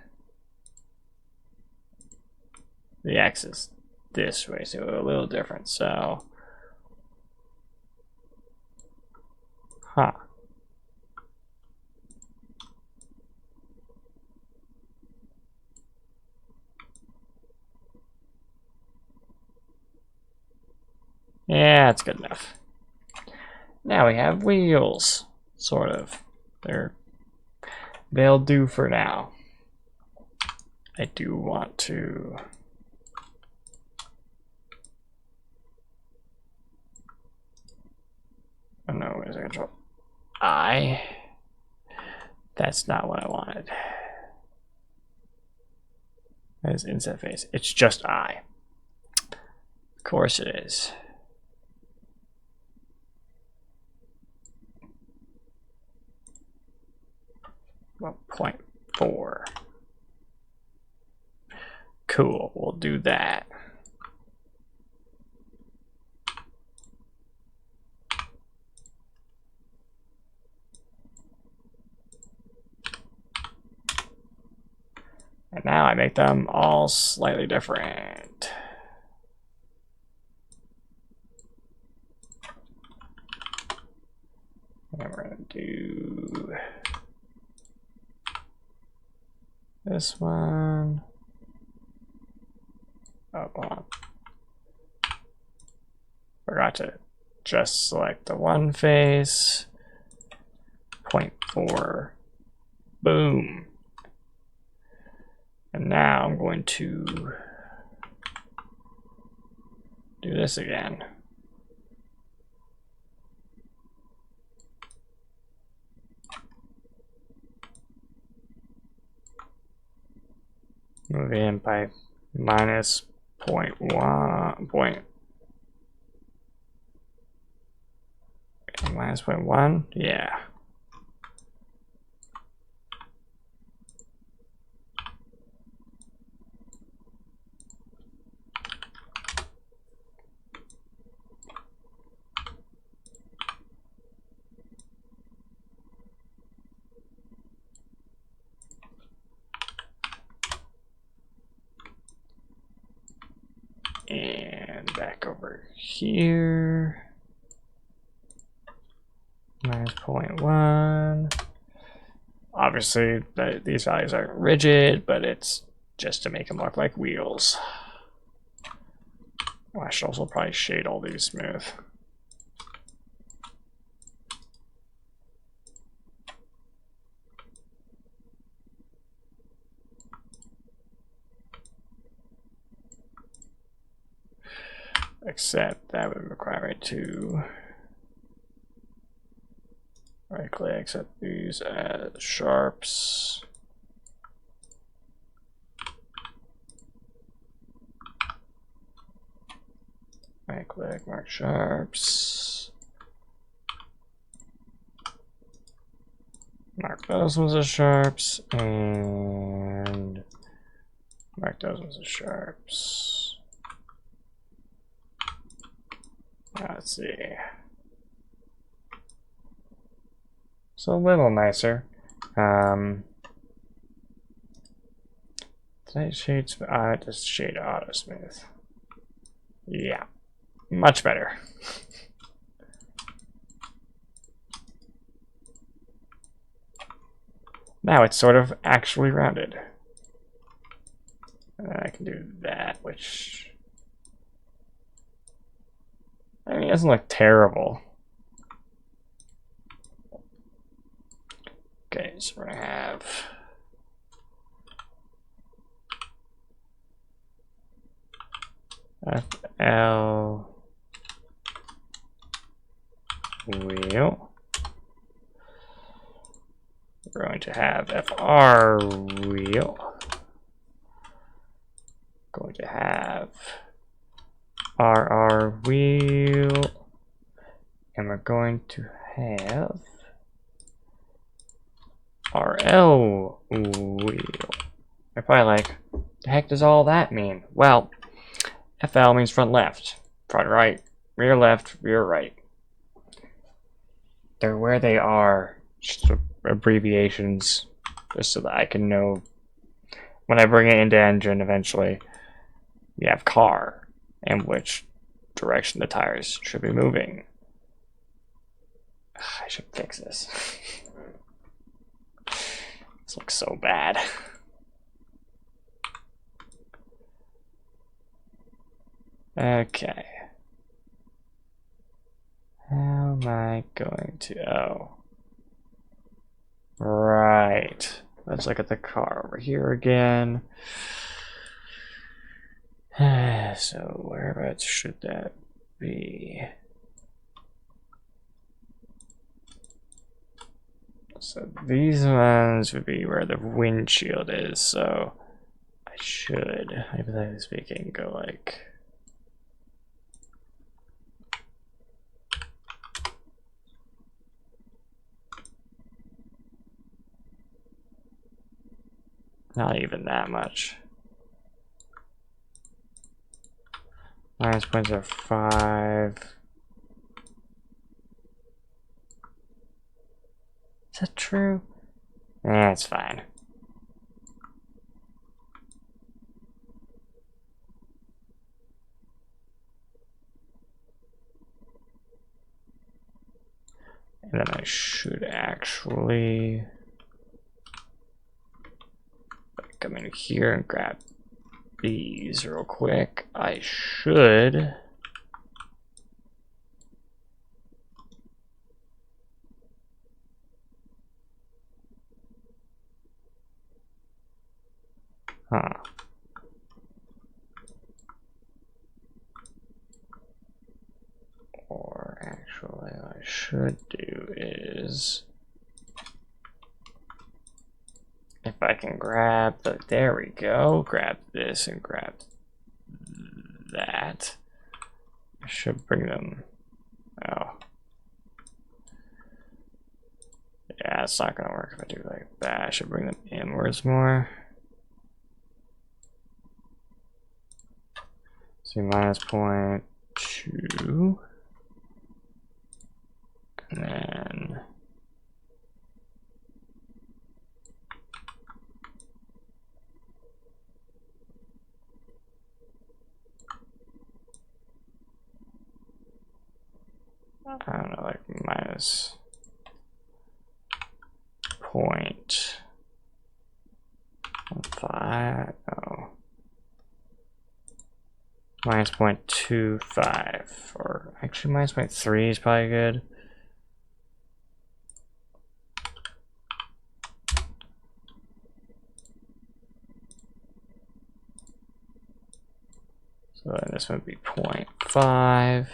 the X is this way, so a little different. So, huh. Yeah, that's good enough. Now we have wheels, sort of. They'll do for now. I do want to. Oh no, where's the control? That's not what I wanted. That is inset face. It's just I. Of course it is. Well, 0.4. Cool, we'll do that. And now I make them all slightly different. And we're going to do this one. Oh, hold on. Forgot to just select the one face. 0.4. Boom. And now I'm going to do this again. Move in by minus 0.1. Minus 0.1? Yeah. And back over here. Minus 0.1. Obviously, these values aren't rigid, but it's just to make them look like wheels. Oh, I should also probably shade all these smooth. Except that would require me to right click, set these as sharps. Right click, mark sharps. Mark those ones as sharps and mark those ones as sharps. Let's see. So a little nicer. Did I shade? Just shade auto smooth. Yeah, much better. Now it's sort of actually rounded. And then I can do that, which I mean, it doesn't look terrible. Okay, so we're gonna have FL wheel. We're going to have FR wheel. Going to have RR wheel. And we're going to have RL wheel. They're probably like, the heck does all that mean? Well, FL means front left, front right, rear left, rear right. They're where they are, just abbreviations, just so that I can know when I bring it into engine eventually. We have car and which direction the tires should be moving. I should fix this. This looks so bad. Okay. How am I going to... Oh. Right. Let's look at the car over here again. So whereabouts should that be? So these ones would be where the windshield is, so I should, hypothetically speaking, go like... Not even that much. Minus 0.05. Is that true? Yeah, it's fine. And then I should actually come in here and grab these real quick. I should or actually what I should do is if I can grab the, there we go, grab this and grab that. I should bring them, oh. Yeah, it's not gonna work if I do like that. I should bring them inwards more. So minus 0.2. And then I don't know, like minus 0.5, oh, minus 0.25, or actually minus 0.3 is probably good. So then this would be 0.5.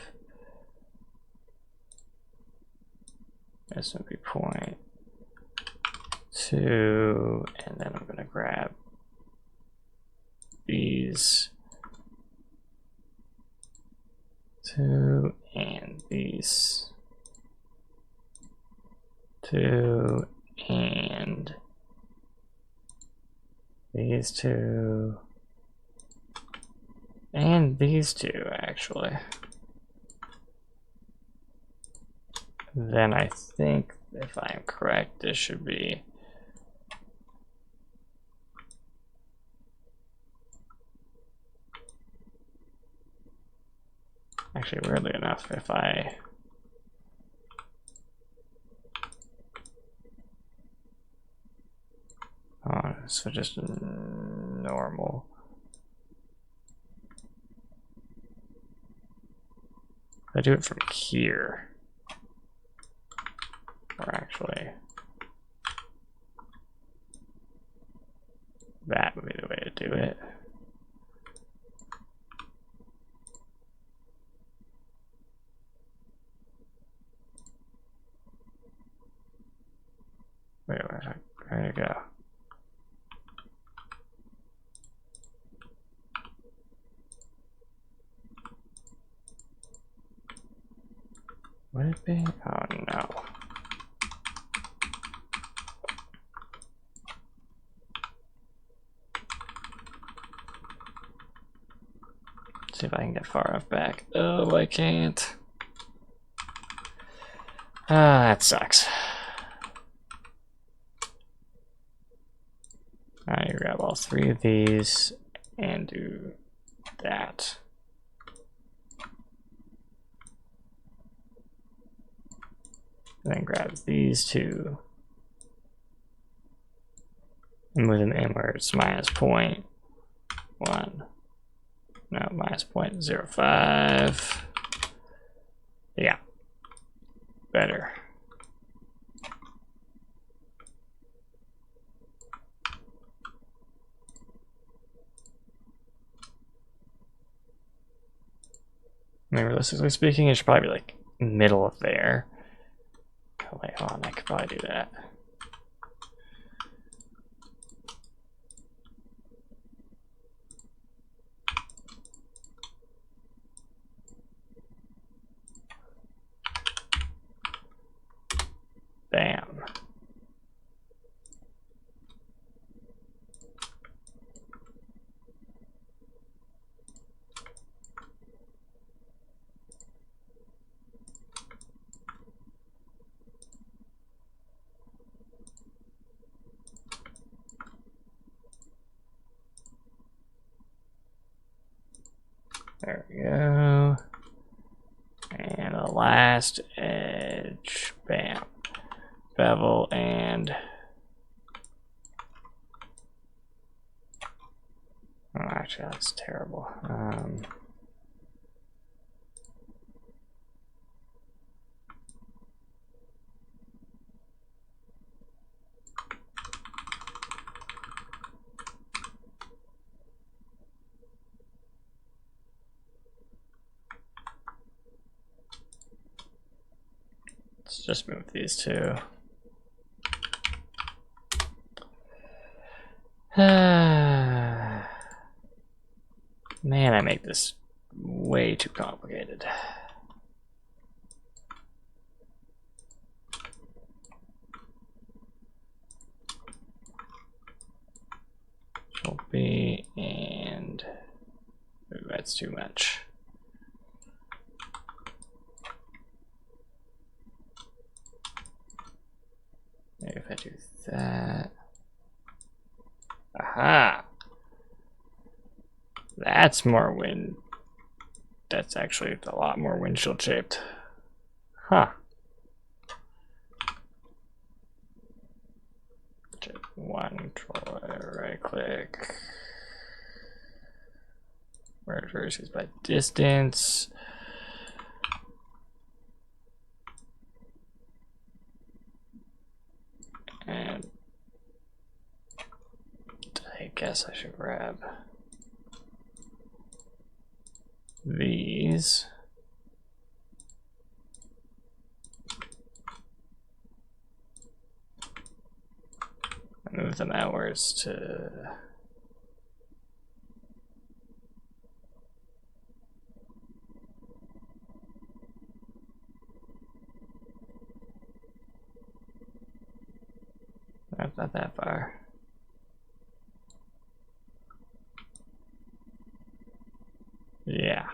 This would be 0.2, and then I'm going to grab these two and these two and these two and these two, actually. Then I think, if I am correct, this should be actually, weirdly enough, if I so just normal. I do it from here, or actually that would be the way to do it. Wait, where'd it go? Would it be? Oh no. Let's see if I can get far enough back. Oh, I can't. Ah, that sucks. Now you grab all three of these and do that. And then grab these two and move them inwards, minus 0.1. No, minus 0.05. Yeah, better. I mean, realistically speaking, it should probably be like middle of there. Oh, wait, hold on, I could probably do that. Bam. There we go. And the last edge, bam. Bevel and oh, actually that's terrible. Let's just move these two. Man, I make this way too complicated. Will be, and ooh, that's too much. Maybe if I do that. Aha! That's more wind. That's actually a lot more windshield shaped. Huh. Check one, control, right click. Merge vertices by distance. And I guess I should grab these. And move them outwards to not that far. Yeah.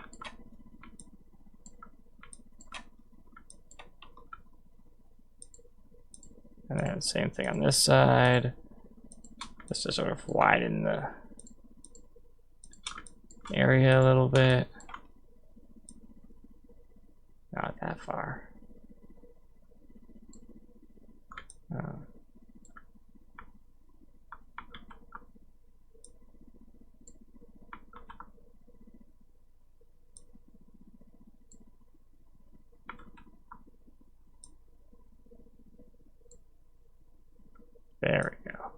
And then same thing on this side. Just to sort of widen the area a little bit. Not that far. There we go.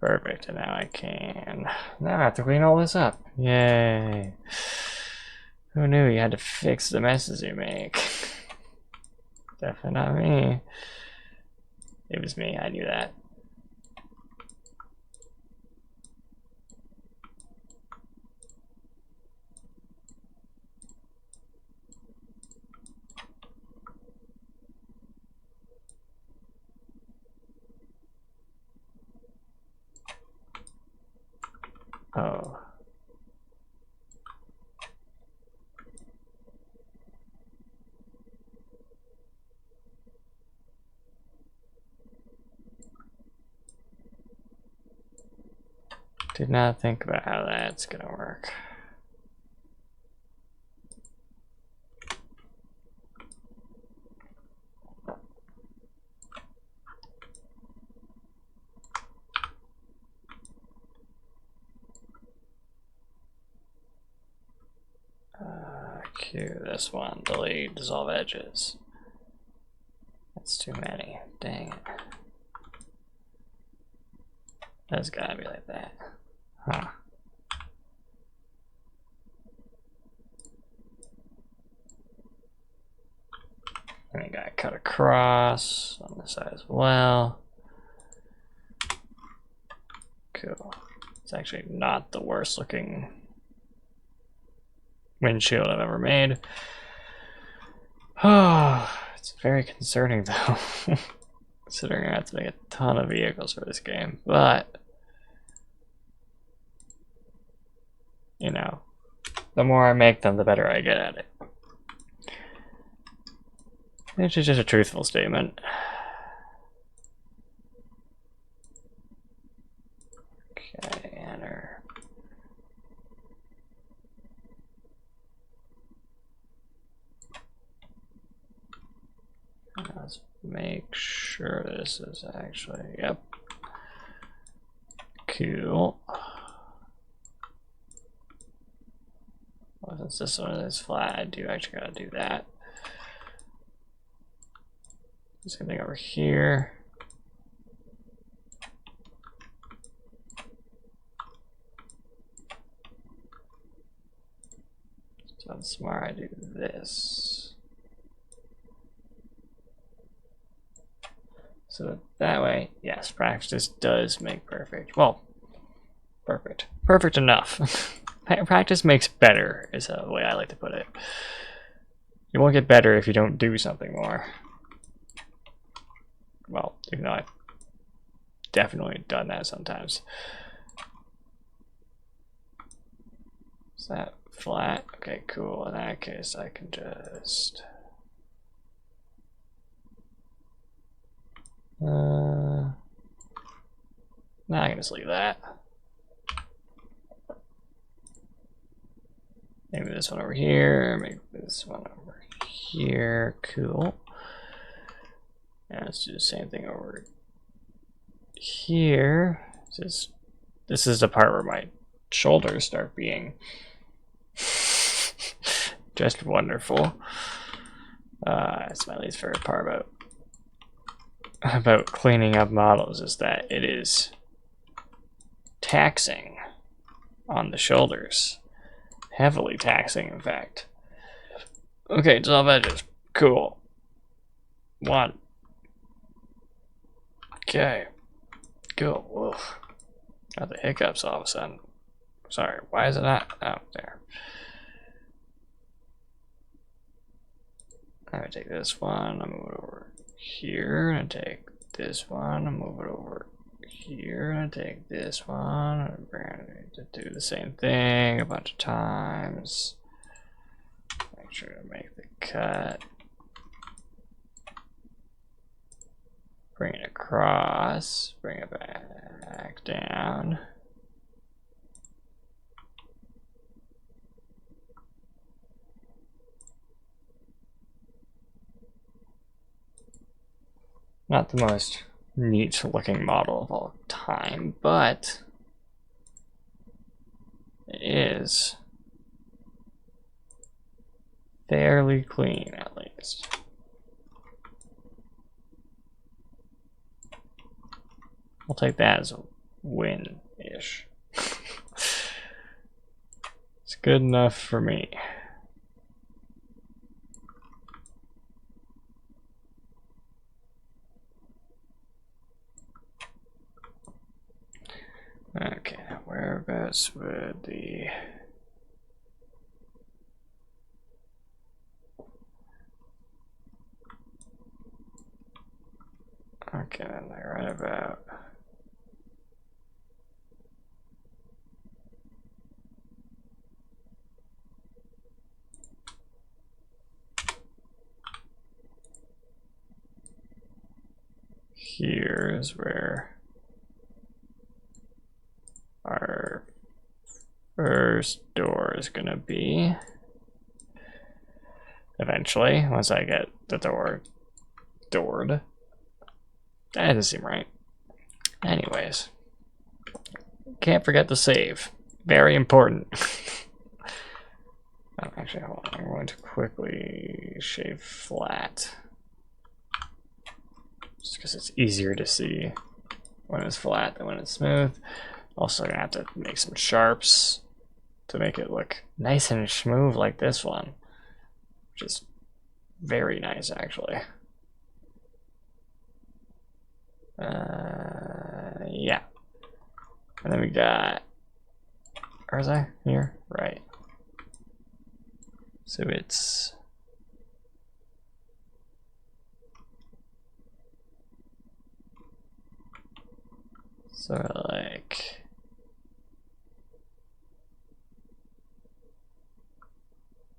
Perfect, and now now I have to clean all this up. Yay. Who knew you had to fix the messes you make? Definitely not me. It was me, I knew that. Oh. Did not think about how that's gonna work. Cue this one, delete, dissolve edges. That's too many, dang it. That's gotta be like that. Huh. And we gotta cut across on this side as well. Cool. It's actually not the worst looking windshield I've ever made. Oh, it's very concerning though, considering I have to make a ton of vehicles for this game, but you know, the more I make them, the better I get at it. Which is just a truthful statement. Okay, enter. Let's make sure this is actually, yep. Cool. Well, since this one is flat, I do actually gotta do that. Same thing over here. So I'm smart, I do this. So that way, yes, practice does make perfect. Well, perfect. Perfect enough. Practice makes better, is the way I like to put it. You won't get better if you don't do something more. Well, even though I've definitely done that sometimes. Is that flat? Okay, cool. In that case, I can just... now I can just leave that. Maybe this one over here, maybe this one over here. Cool. And let's do the same thing over here. This is the part where my shoulders start being just wonderful. That's my least favorite part about cleaning up models, is that it is taxing on the shoulders. Heavily taxing, in fact. Okay, dissolve edges. Cool. 1. Okay. Cool. Ugh. Got the hiccups all of a sudden. Sorry, why is it not? Oh, there. I'm gonna take this one, I'll move it over here, and take this one, and move it over here, and take this one, and we're gonna do the same thing a bunch of times. Make sure to make the cut. Bring it across, bring it back down. Not the most neat looking model of all time, but it is fairly clean, at least. I'll take that as a win-ish. It's good enough for me. Okay, whereabouts would the... Okay, then they're right about... Here is where our first door is gonna be. Eventually, once I get the door doored. That doesn't seem right. Anyways, can't forget to save. Very important. Oh, actually, hold on. I'm going to quickly shave flat. Just because it's easier to see when it's flat than when it's smooth. Also gonna have to make some sharps to make it look nice and smooth like this one, which is very nice actually. Yeah. And then we got, where was I? Here? Right. So it's sort of like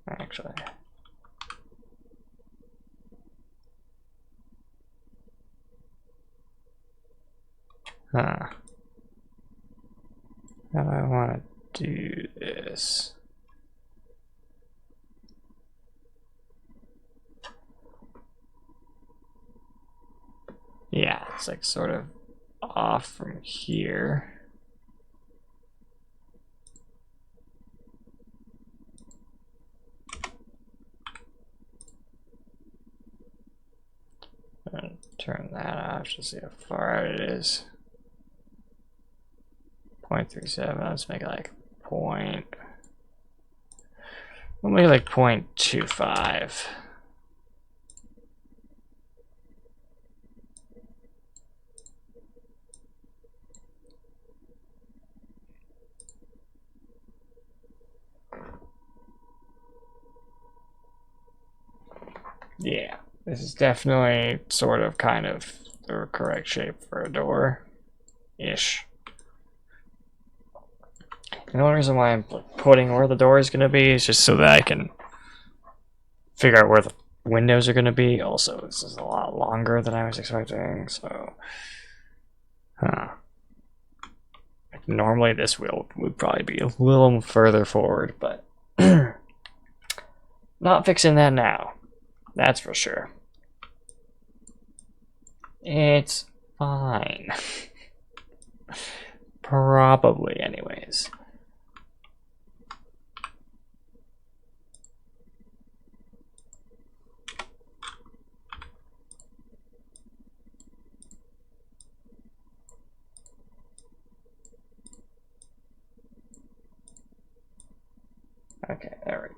actually how do I want to do this? Yeah, it's like sort of off from here. And turn that off to see how far out it is. 0.37. Let's make it like we'll make it like 0.25. Yeah, this is definitely sort of kind of the correct shape for a door-ish. And the only reason why I'm putting where the door is going to be is just so that I can figure out where the windows are going to be. Also, this is a lot longer than I was expecting, so... Like normally this wheel would probably be a little further forward, but... Not fixing that now. That's for sure. It's fine. Probably, anyways. Okay, there we go.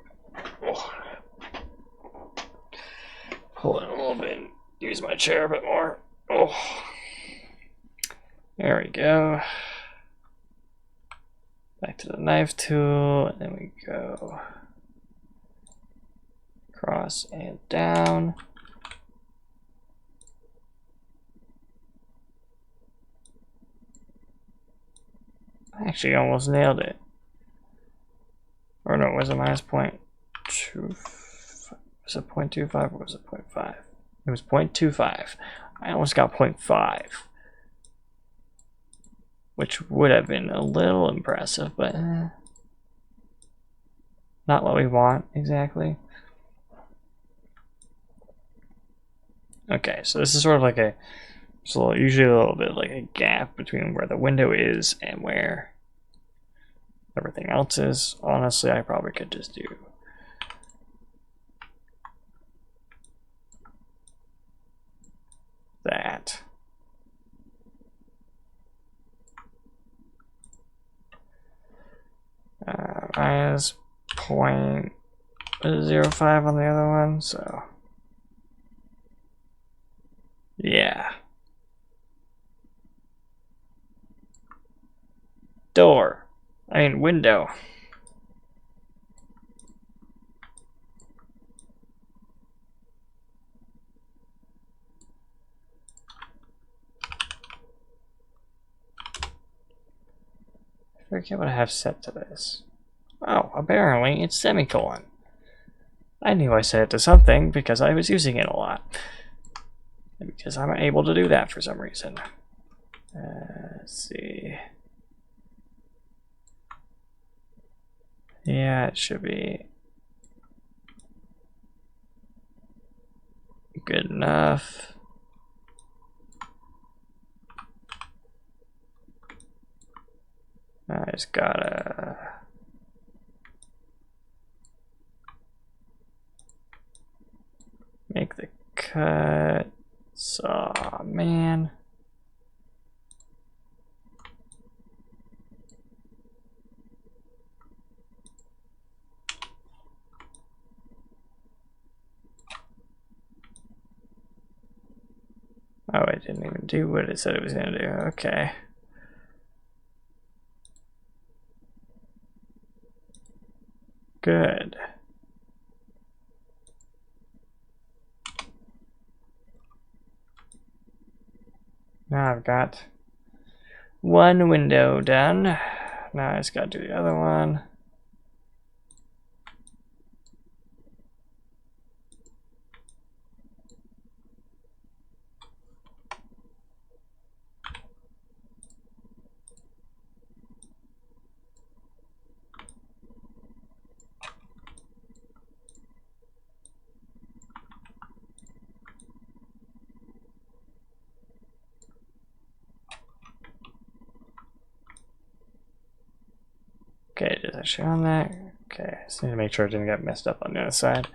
Oh. Pull it a little bit. Use my chair a bit more. Oh. There we go. Back to the knife tool, and then we go across and down. I actually almost nailed it. Or no, was it minus 0.25? Was it 0.25 or was it 0.5? It was 0.25. I almost got 0.5. Which would have been a little impressive, but not what we want exactly. Okay, so this is sort of like usually a little bit like a gap between where the window is and where everything else is. Honestly, I probably could just do that. Minus 0.05 on the other one, so yeah. Door. I mean window. I forget what I have set to this. Oh, apparently it's semicolon. I knew I set it to something because I was using it a lot. And because I'm able to do that for some reason. Let's see. Yeah, it should be good enough. I just gotta make the cuts. Aw, man. Oh, it didn't even do what it said it was gonna do. Okay. Good. Now I've got one window done. Now I just gotta do the other one. Okay, did I show on that? Okay, I just need to make sure it didn't get messed up on the other side.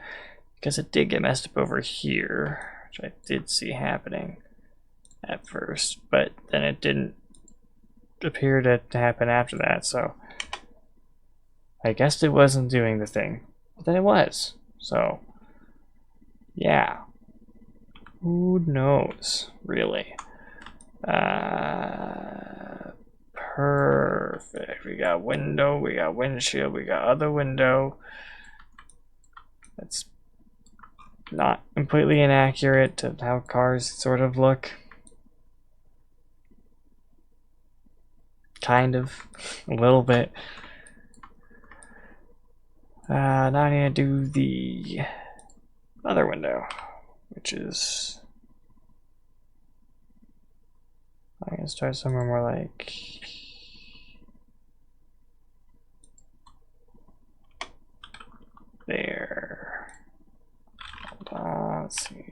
Because it did get messed up over here, which I did see happening at first, but then it didn't appear to happen after that, so I guess it wasn't doing the thing. But then it was. So, yeah. Who knows, really? Perfect. We got window, we got windshield, we got other window. That's not completely inaccurate to how cars sort of look. Kind of. A little bit. Now I need to do the other window, which is... I'm going to start somewhere more like... there. let's see.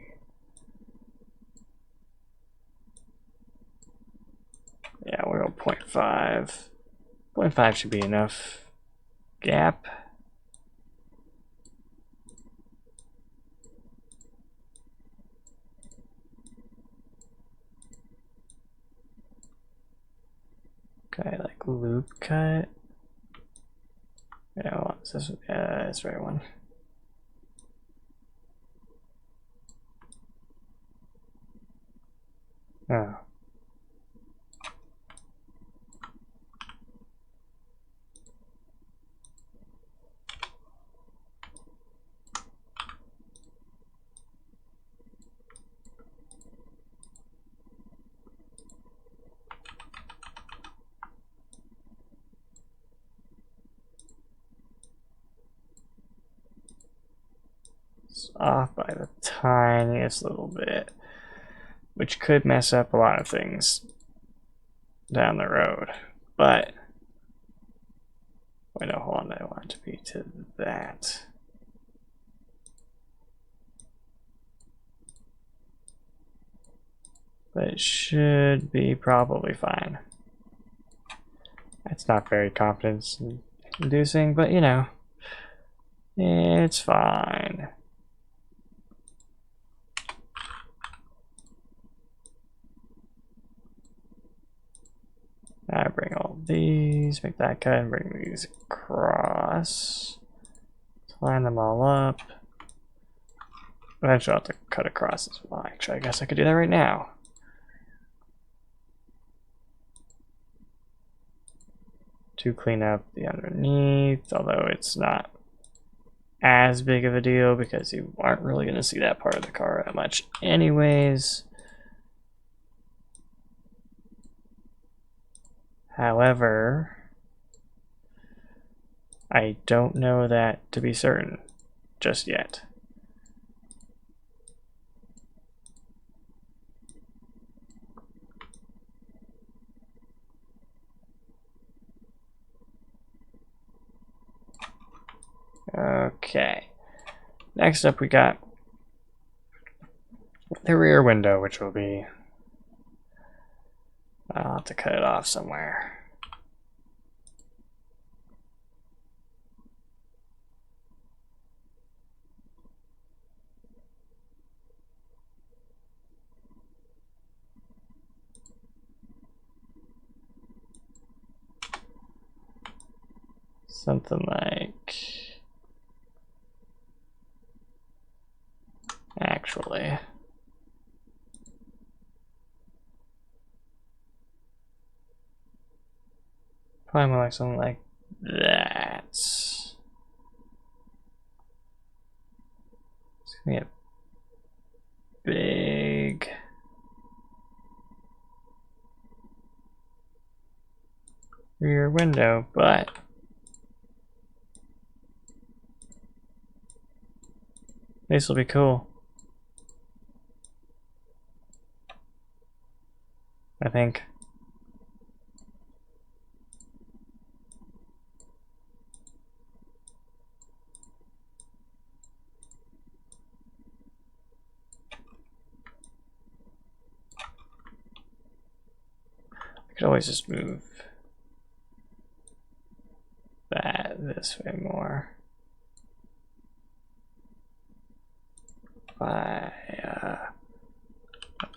Yeah, we'll go 0.5. 0.5 should be enough gap. Okay, like loop cut. Yeah, well, is this? Yeah, that's the right one. Oh. It's off by the tiniest little bit, which could mess up a lot of things down the road. But wait, no, hold on, I want it to be to that. But it should be probably fine. It's not very confidence inducing, but you know, it's fine. I bring all these, make that cut, and bring these across. Line them all up. Eventually I'll have to cut across as well. Actually, I guess I could do that right now. To clean up the underneath, although it's not as big of a deal because you aren't really going to see that part of the car that much anyways. However, I don't know that to be certain just yet. Okay, next up we got the rear window, which will be, I'll have to cut it off somewhere. Something like, actually, probably more like something like that. It's gonna be a big rear window, but this will be cool. I think. I could always just move that this way more. By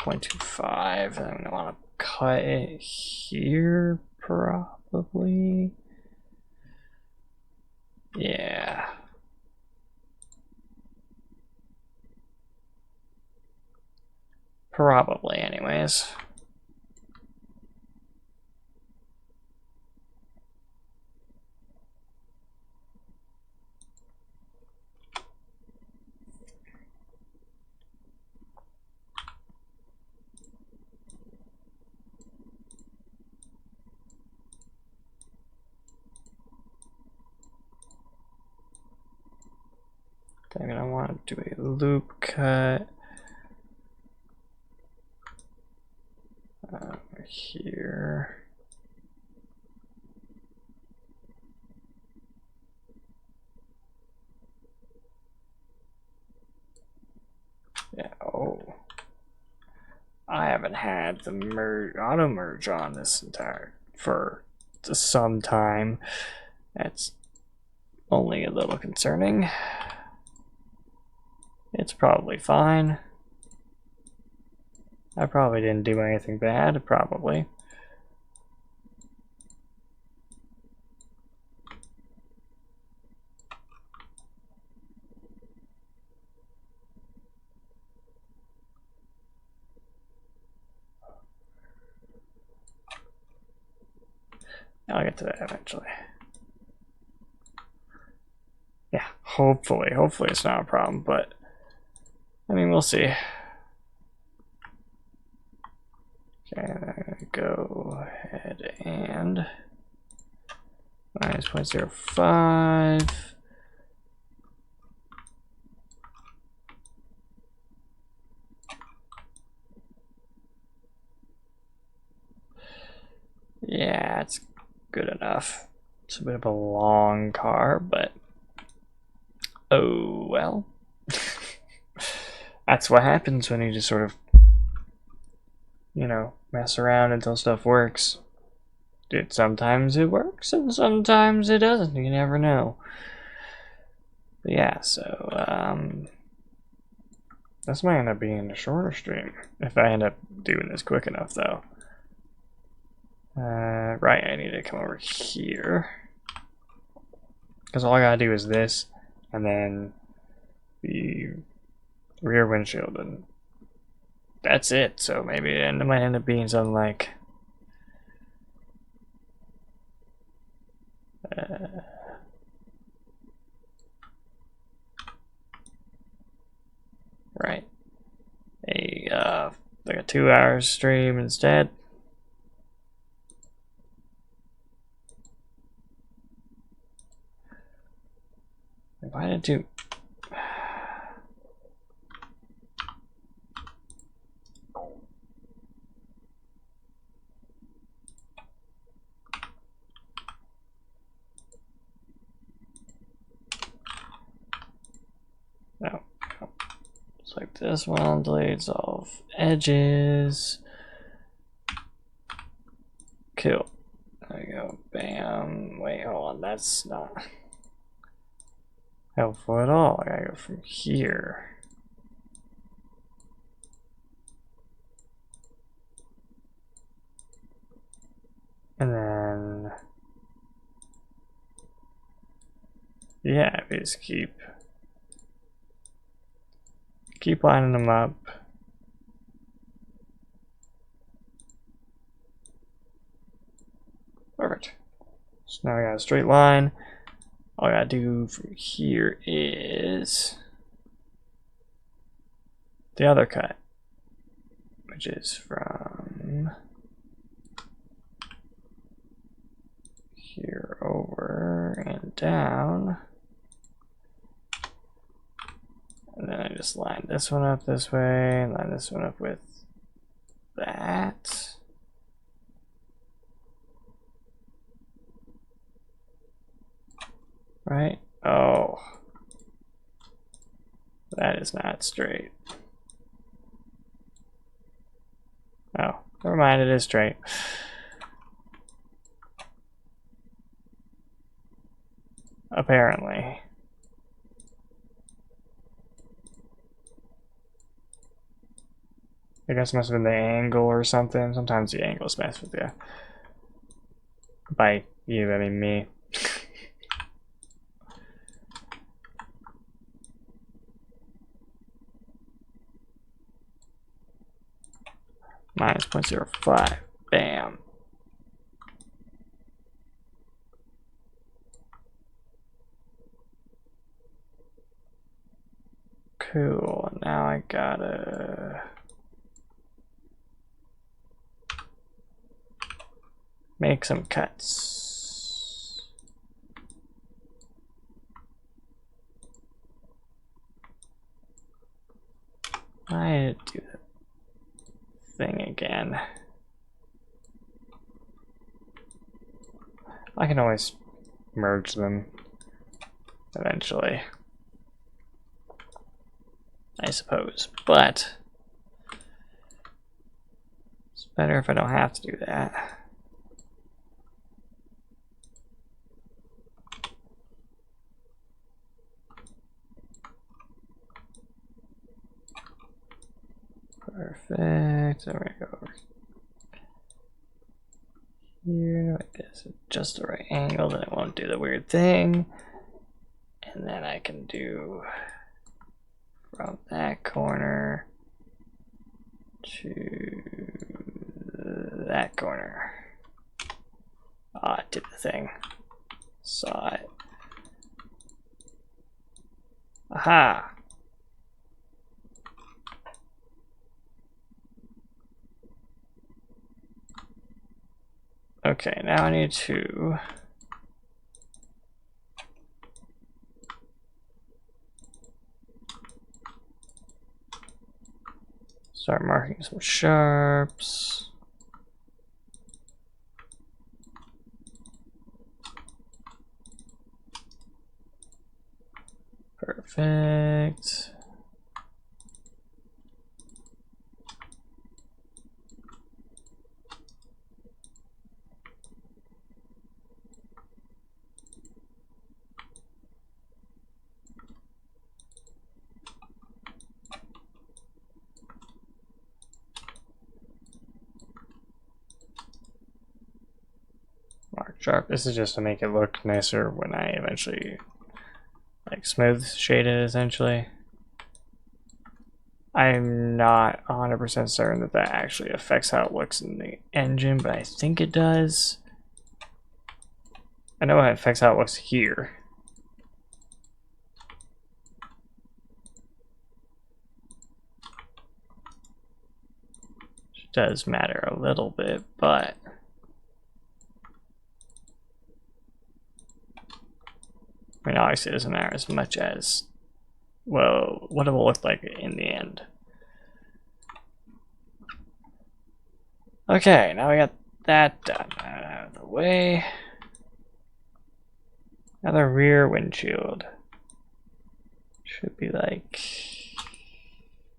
0.25, and I'm gonna want to cut it here probably. Yeah. Probably, anyways. I'm gonna want to do a loop cut here. I haven't had the auto merge on this for some time. That's only a little concerning. It's probably fine. I probably didn't do anything bad, probably. I'll get to that eventually. Yeah, hopefully it's not a problem, but I mean, we'll see. Okay, go ahead and minus 0.05. Yeah, it's good enough. It's a bit of a long car, but oh well. That's what happens when you just sort of, you know, mess around until stuff works. Sometimes it works and sometimes it doesn't. You never know. But yeah, so this might end up being a shorter stream if I end up doing this quick enough, though. Right, I need to come over here because all I gotta do is this, and then the rear windshield, and that's it. So maybe it might end up being something like right, like a 2-hour stream instead. Why did you? No. Select this one, delete all edges. Cool. There we go. Bam. Wait, hold on. That's not helpful at all. I gotta go from here. And then, yeah, we just keep lining them up. Perfect. So now we got a straight line. All I gotta do from here is the other cut, which is from here over and down. And then I just line this one up this way, and line this one up with that. Right? Oh. That is not straight. Oh, never mind, it is straight. Apparently. I guess it must have been the angle or something. Sometimes the angles mess with you. By you, I mean me. Minus 0.05. Bam. Cool. Now I gotta make some cuts. I do the thing again. I can always merge them eventually, I suppose, but better if I don't have to do that. Perfect. So we're gonna go over here like this, just the right angle, then it won't do the weird thing. And then I can do from that corner to that corner. Ah, it did the thing. Saw it. Aha! Okay, now I need to start marking some sharps. Perfect. Mark sharp. This is just to make it look nicer when I eventually like smooth shade it essentially. I'm not 100% certain that that actually affects how it looks in the engine, but I think it does. I know it affects how it looks here. It does matter a little bit, but I mean, obviously it doesn't matter as much as, well, what it will look like in the end. Okay, now we got that done out of the way. Now the rear windshield should be like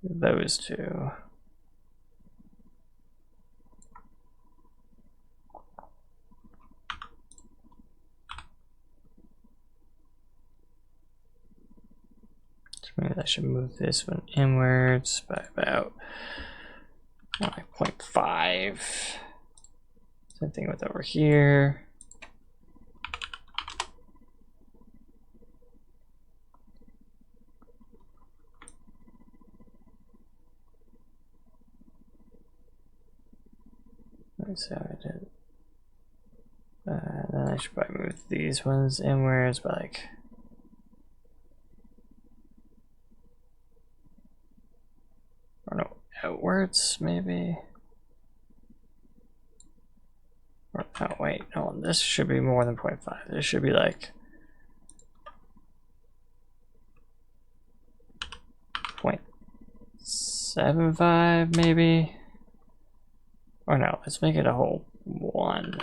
those two. Maybe I should move this one inwards by about like 0.5. Same thing with over here. Let's see how I did. Then I should probably move these ones inwards by like outwards, maybe. Or, oh, wait, no, this should be more than 0.5. This should be like 0.75, maybe. Or no, let's make it a whole 1.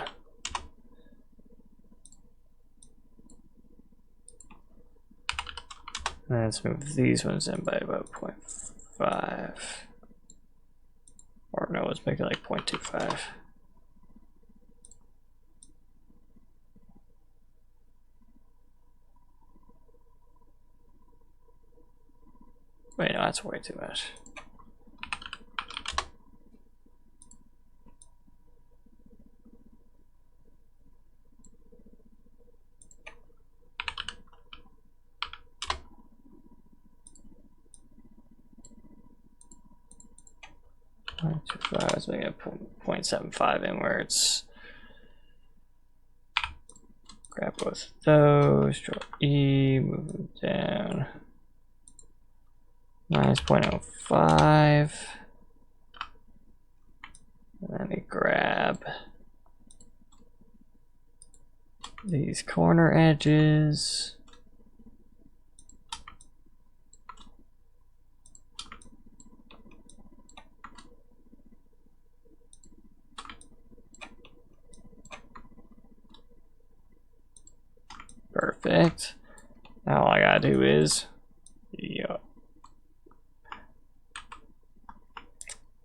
And let's move these ones in by about 0.5. Or no, let's make it like 0.25. Wait, no, that's way too much. Let's make it 0.75 inwards. Grab both of those, draw E, move them down. Minus 0.05. And then we grab these corner edges. Perfect. Now all I gotta do is,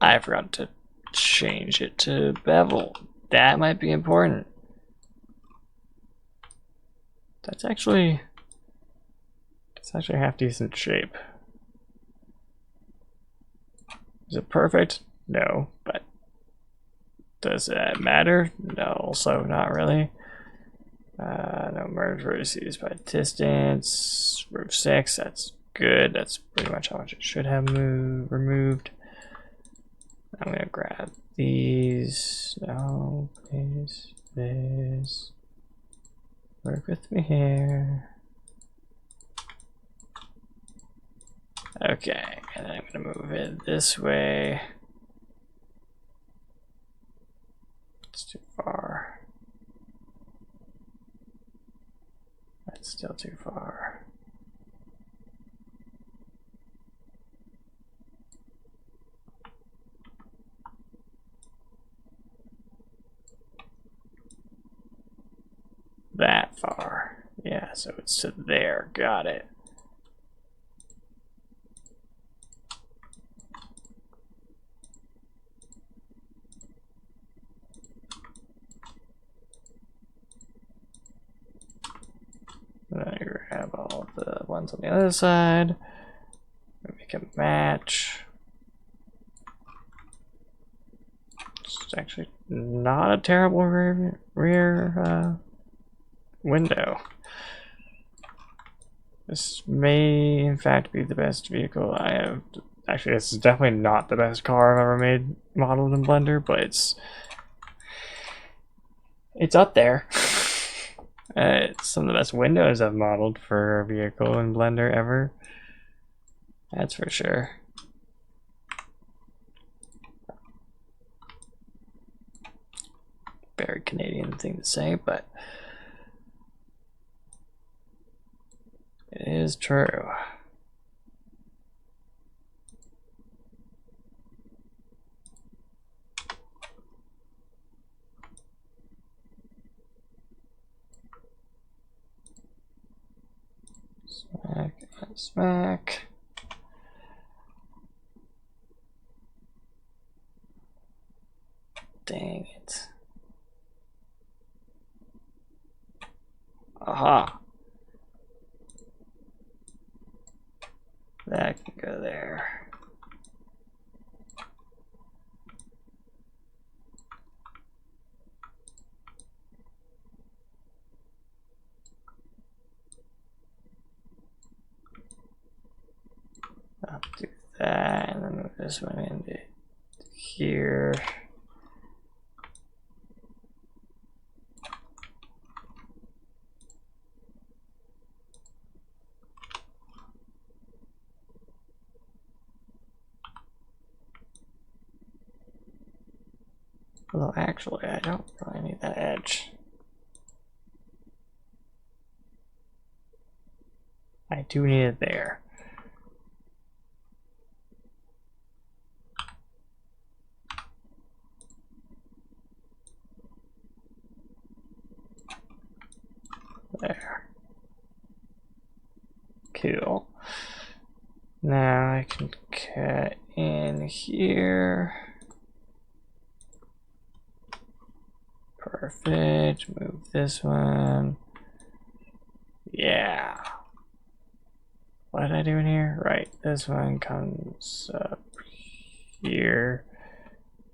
I forgot to change it to bevel. That might be important. That's actually half decent shape. Is it perfect? No, but does that matter? No, also not really. No merge vertices by distance. Remove 6, that's good. That's pretty much how much it should have removed. I'm gonna grab these. No, please, please. Work with me here. Okay, and then I'm gonna move it this way. It's too far. That's still too far. That far. Yeah, so it's to there. Got it. Then I grab all the ones on the other side. Make a match. It's actually not a terrible rear window. This may in fact be the best vehicle I have. Actually, this is definitely not the best car I've ever modeled in Blender, but it's up there. It's some of the best windows I've modeled for a vehicle in Blender ever. That's for sure. Very Canadian thing to say, but it is true. Smack and smack. Dang it. Aha. That can go there. I'll do that, and then move this one into here. Although actually, I don't really need that edge. I do need it there. There. Cool. Now I can cut in here. Perfect. Move this one. Yeah. What did I do in here? Right. This one comes up here.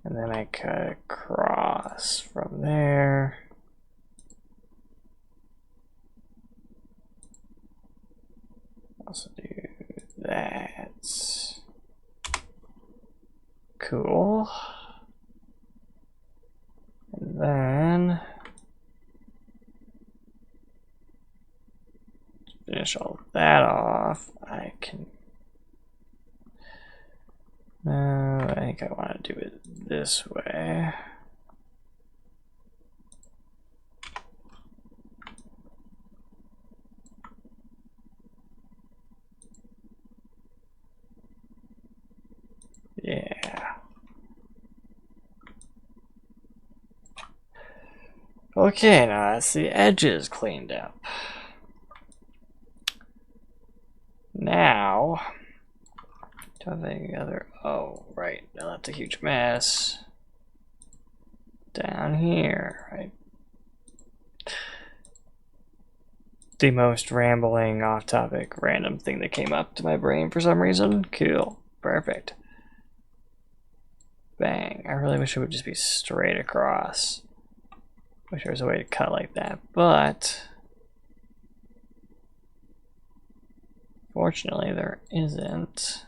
And then I cut across from there. Also do that. Cool. And then to finish all that off, I can. No, I think I want to do it this way. Yeah. Okay, now that's the edges cleaned up. Now, do I have any other? Oh, right. Now that's a huge mess. down here, right? The most rambling, off-topic, random thing that came up to my brain for some reason. Cool. Perfect. Bang. I really wish it would just be straight across. Wish there was a way to cut like that, but fortunately there isn't.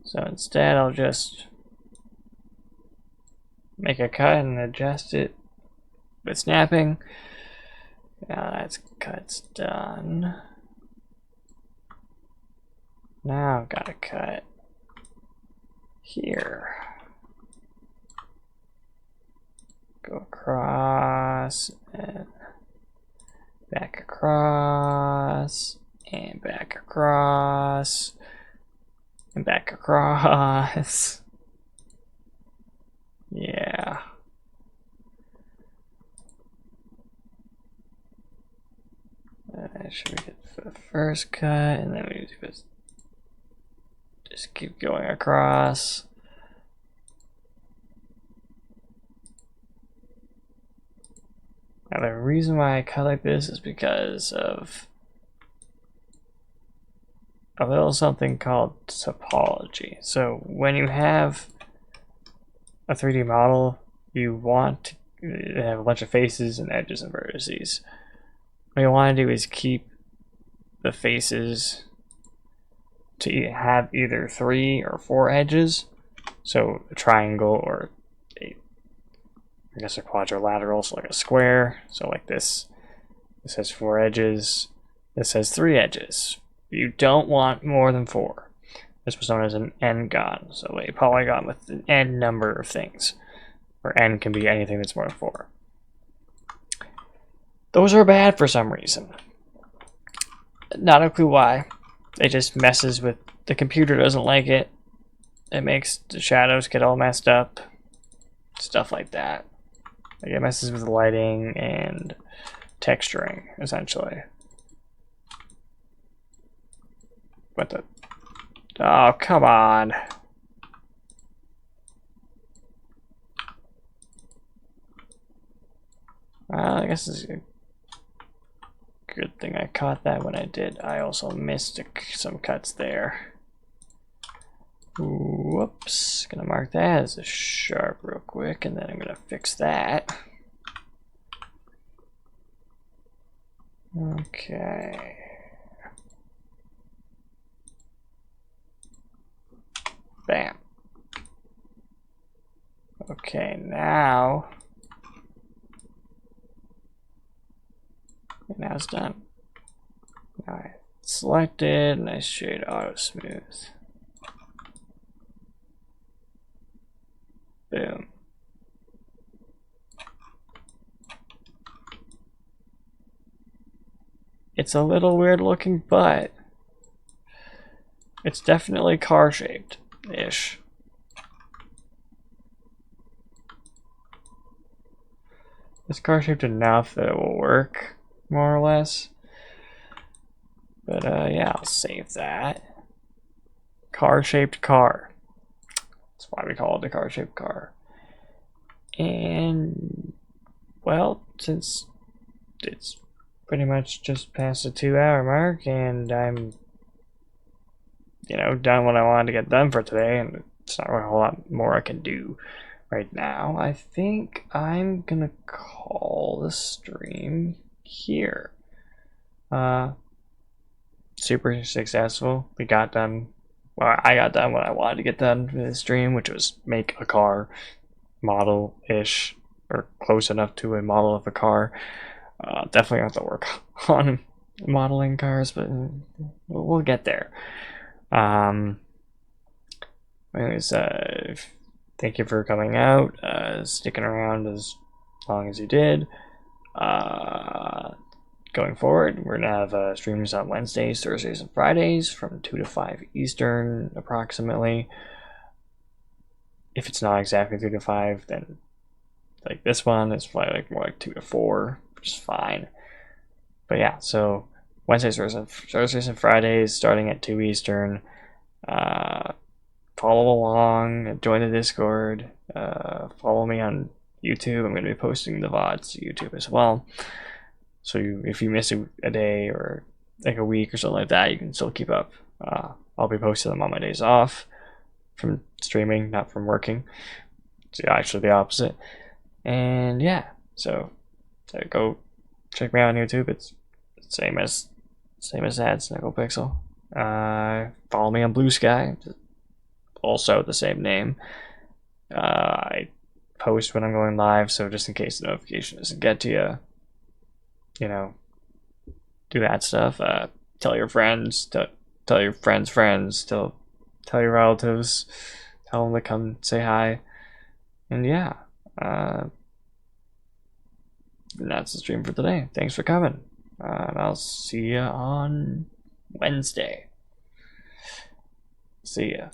So instead I'll just make a cut and adjust it with snapping. Now that's cut's done. Now I've got to cut here. Go across and back across and back across and back across. Yeah. Should we get the first cut and then we just keep going across. Now the reason why I cut like this is because of a little something called topology. So when you have a 3D model, you want to have a bunch of faces and edges and vertices. What you want to do is keep the faces to have either 3 or 4 edges. So a triangle or I guess a quadrilateral, so like a square. So like this has 4 edges. This has 3 edges. You don't want more than 4. This was known as an n-gon, so a polygon with an n number of things, where n can be anything that's more than 4. Those are bad for some reason. Not a clue why. It just messes with the computer, doesn't like it. It makes the shadows get all messed up. Stuff like that. Like it messes with the lighting and texturing, essentially. What the? Oh, come on. Well, I guess it's a good thing I caught that when I did. I also missed some cuts there. Whoops. Gonna mark that as a sharp real quick, and then I'm gonna fix that. Okay. Bam. Okay, now it's done. Now I select it and I shade auto smooth. Boom. It's a little weird looking, but it's definitely car shaped-ish. It's car shaped enough that it will work, more or less. But yeah, I'll save that. Car shaped car. That's why we call it a car shaped car. And well, since it's pretty much just past the 2-hour mark and I'm done what I wanted to get done for today, and it's not really a whole lot more I can do right now, I think I'm gonna call the stream here. Super successful. We got done. Well, I got done what I wanted to get done for this stream, which was make a car model-ish, or close enough to a model of a car. Definitely have to work on modeling cars, but we'll get there. Anyways, thank you for coming out, sticking around as long as you did. Going forward, we're gonna have streams on Wednesdays, Thursdays, and Fridays from 2 to 5 Eastern, approximately. If it's not exactly 3 to 5, then like this one, it's probably like more like 2 to 4, which is fine. But yeah, so Wednesdays, Thursdays, and Fridays, starting at 2 Eastern. follow along, join the Discord, follow me on YouTube. I'm going to be posting the VODs to YouTube as well. So if you miss a day or like a week or something like that, you can still keep up. I'll be posting them on my days off from streaming, not from working. It's actually the opposite. And yeah, so go check me out on YouTube. It's same as that, Snuggle Pixel. Follow me on Blue Sky, also the same name. I post when I'm going live, so just in case the notification doesn't get to you, do that stuff. Tell your friends, tell your friends, tell your relatives, tell them to come say hi, and yeah, that's the stream for today. Thanks for coming, and I'll see you on Wednesday. See ya.